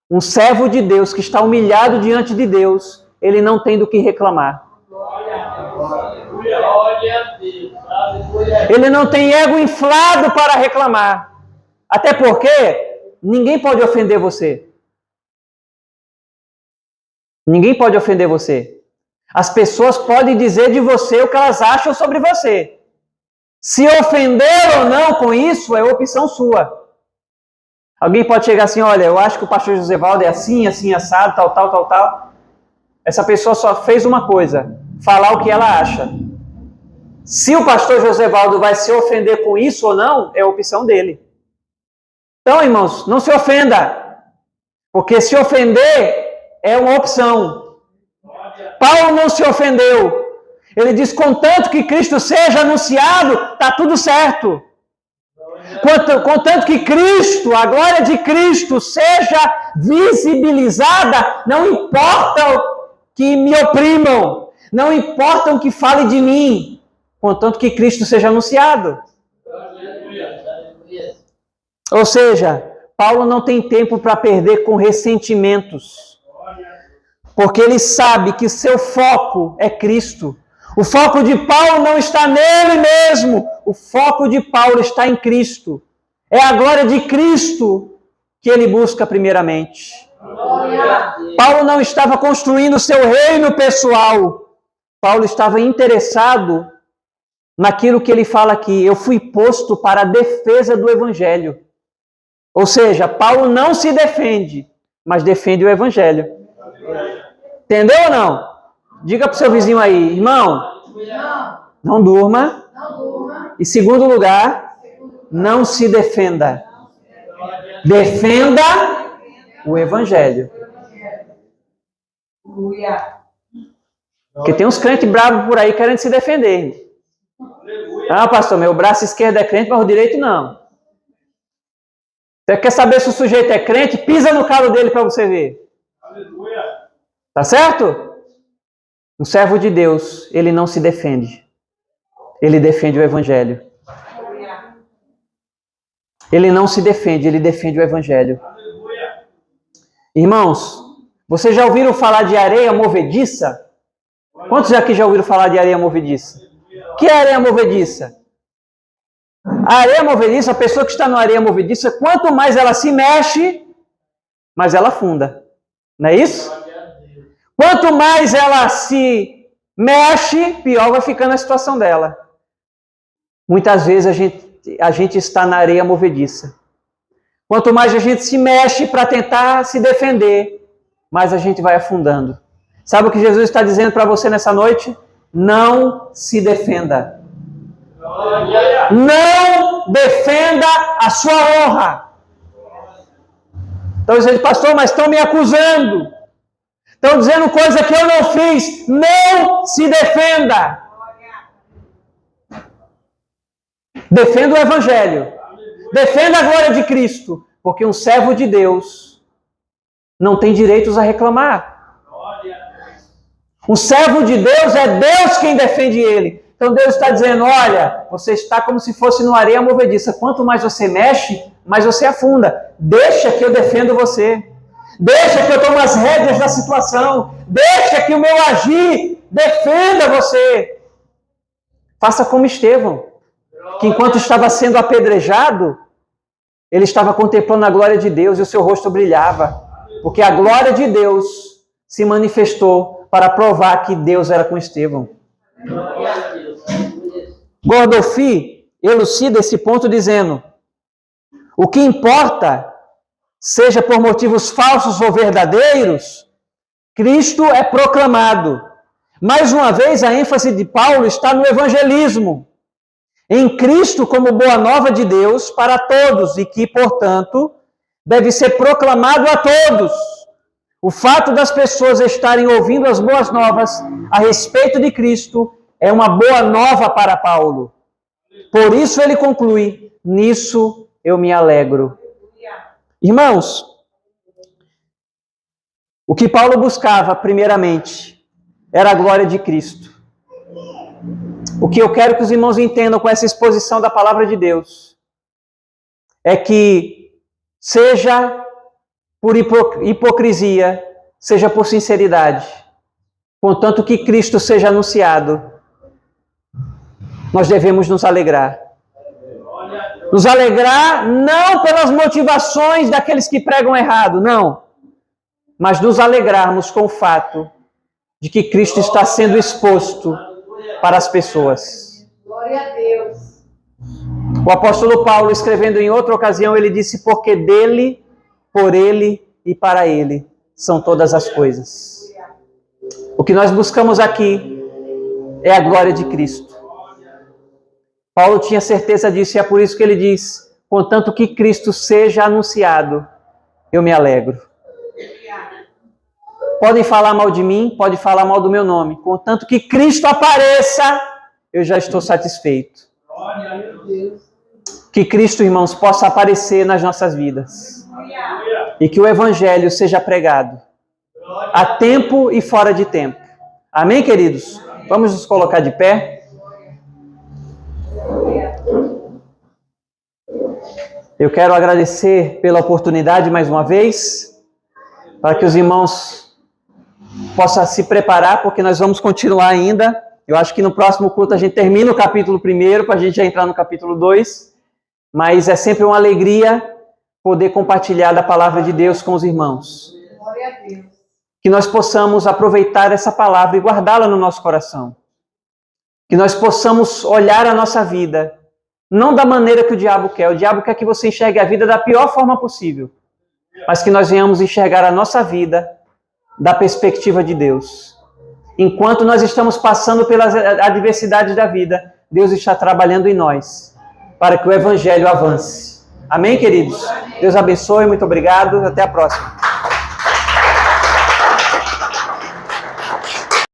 Um servo de Deus que está humilhado diante de Deus, ele não tem do que reclamar. Glória a Deus. Aleluia. Ele não tem ego inflado para reclamar. Até porque ninguém pode ofender você. Ninguém pode ofender você. As pessoas podem dizer de você o que elas acham sobre você. Se ofender ou não com isso é opção sua. Alguém pode chegar assim, olha, eu acho que o pastor Josevaldo é assim, assim, assado, tal. Essa pessoa só fez uma coisa, falar o que ela acha. Se o pastor Josevaldo vai se ofender com isso ou não, é a opção dele. Então, irmãos, não se ofenda. Porque se ofender é uma opção. Paulo não se ofendeu. Ele diz, contanto que Cristo seja anunciado, está tudo certo. Contanto que Cristo, a glória de Cristo, seja visibilizada, não importa que me oprimam, não importa o que fale de mim, contanto que Cristo seja anunciado. Ou seja, Paulo não tem tempo para perder com ressentimentos, porque ele sabe que seu foco é Cristo. O foco de Paulo não está nele mesmo, o foco de Paulo está em Cristo. É a glória de Cristo que ele busca primeiramente. Paulo não estava construindo seu reino pessoal. Paulo estava interessado naquilo que ele fala aqui. Eu fui posto para a defesa do Evangelho. Ou seja, Paulo não se defende, mas defende o Evangelho. Entendeu ou não? Diga para o seu vizinho aí, irmão, não durma. E segundo lugar, não se defenda. Defenda o Evangelho. Porque tem uns crentes bravos por aí querendo se defender. Ah, pastor, meu braço esquerdo é crente, mas o direito não. Você quer saber se o sujeito é crente? Pisa no calo dele para você ver. Tá certo? Um servo de Deus, ele não se defende. Ele defende o Evangelho. Ele não se defende, ele defende o Evangelho. Irmãos, vocês já ouviram falar de areia movediça? Quantos aqui já ouviram falar de areia movediça? O que é areia movediça? A areia movediça, a pessoa que está na areia movediça, quanto mais ela se mexe, mais ela afunda. Não é isso? Quanto mais ela se mexe, pior vai ficando a situação dela. Muitas vezes a gente está na areia movediça. Quanto mais a gente se mexe para tentar se defender, mais a gente vai afundando. Sabe o que Jesus está dizendo para você nessa noite? Não se defenda. Não defenda a sua honra. Então dizendo, pastor, mas estão me acusando. Estão dizendo coisa que eu não fiz. Não se defenda. Defenda o Evangelho. Defenda a glória de Cristo. Porque um servo de Deus não tem direitos a reclamar. Um servo de Deus é Deus quem defende ele. Então Deus está dizendo, olha, você está como se fosse numa areia movediça. Quanto mais você mexe, mais você afunda. Deixa que eu defendo você. Deixa que eu tome as rédeas da situação. Deixa que o meu agir defenda você. Faça como Estevão, que enquanto estava sendo apedrejado, ele estava contemplando a glória de Deus e o seu rosto brilhava. Porque a glória de Deus se manifestou para provar que Deus era com Estevão. Gordolfi elucida esse ponto dizendo, o que importa, seja por motivos falsos ou verdadeiros, Cristo é proclamado. Mais uma vez, a ênfase de Paulo está no evangelismo. Em Cristo como boa nova de Deus para todos e que, portanto, deve ser proclamado a todos. O fato das pessoas estarem ouvindo as boas novas a respeito de Cristo é uma boa nova para Paulo. Por isso ele conclui, nisso eu me alegro. Irmãos, o que Paulo buscava primeiramente era a glória de Cristo. O que eu quero que os irmãos entendam com essa exposição da palavra de Deus é que, seja por hipocrisia, seja por sinceridade, contanto que Cristo seja anunciado, nós devemos nos alegrar. Nos alegrar não pelas motivações daqueles que pregam errado, não. Mas nos alegrarmos com o fato de que Cristo está sendo exposto para as pessoas. Glória a Deus. O apóstolo Paulo, escrevendo em outra ocasião, ele disse: porque dele, por ele e para ele são todas as coisas. O que nós buscamos aqui é a glória de Cristo. Paulo tinha certeza disso e é por isso que ele diz: contanto que Cristo seja anunciado, eu me alegro. Podem falar mal de mim, podem falar mal do meu nome. Contanto que Cristo apareça, eu já estou satisfeito. Que Cristo, irmãos, possa aparecer nas nossas vidas. E que o Evangelho seja pregado a tempo e fora de tempo. Amém, queridos? Vamos nos colocar de pé. Eu quero agradecer pela oportunidade mais uma vez, para que os irmãos possam se preparar, porque nós vamos continuar ainda. Eu acho que no próximo culto a gente termina o capítulo 1, para a gente já entrar no capítulo 2. Mas é sempre uma alegria poder compartilhar da palavra de Deus com os irmãos. Glória a Deus. Que nós possamos aproveitar essa palavra e guardá-la no nosso coração. Que nós possamos olhar a nossa vida, não da maneira que o diabo quer. O diabo quer que você enxergue a vida da pior forma possível. Mas que nós venhamos enxergar a nossa vida da perspectiva de Deus. Enquanto nós estamos passando pelas adversidades da vida, Deus está trabalhando em nós, para que o Evangelho avance. Amém, queridos? Deus abençoe, muito obrigado, até a próxima.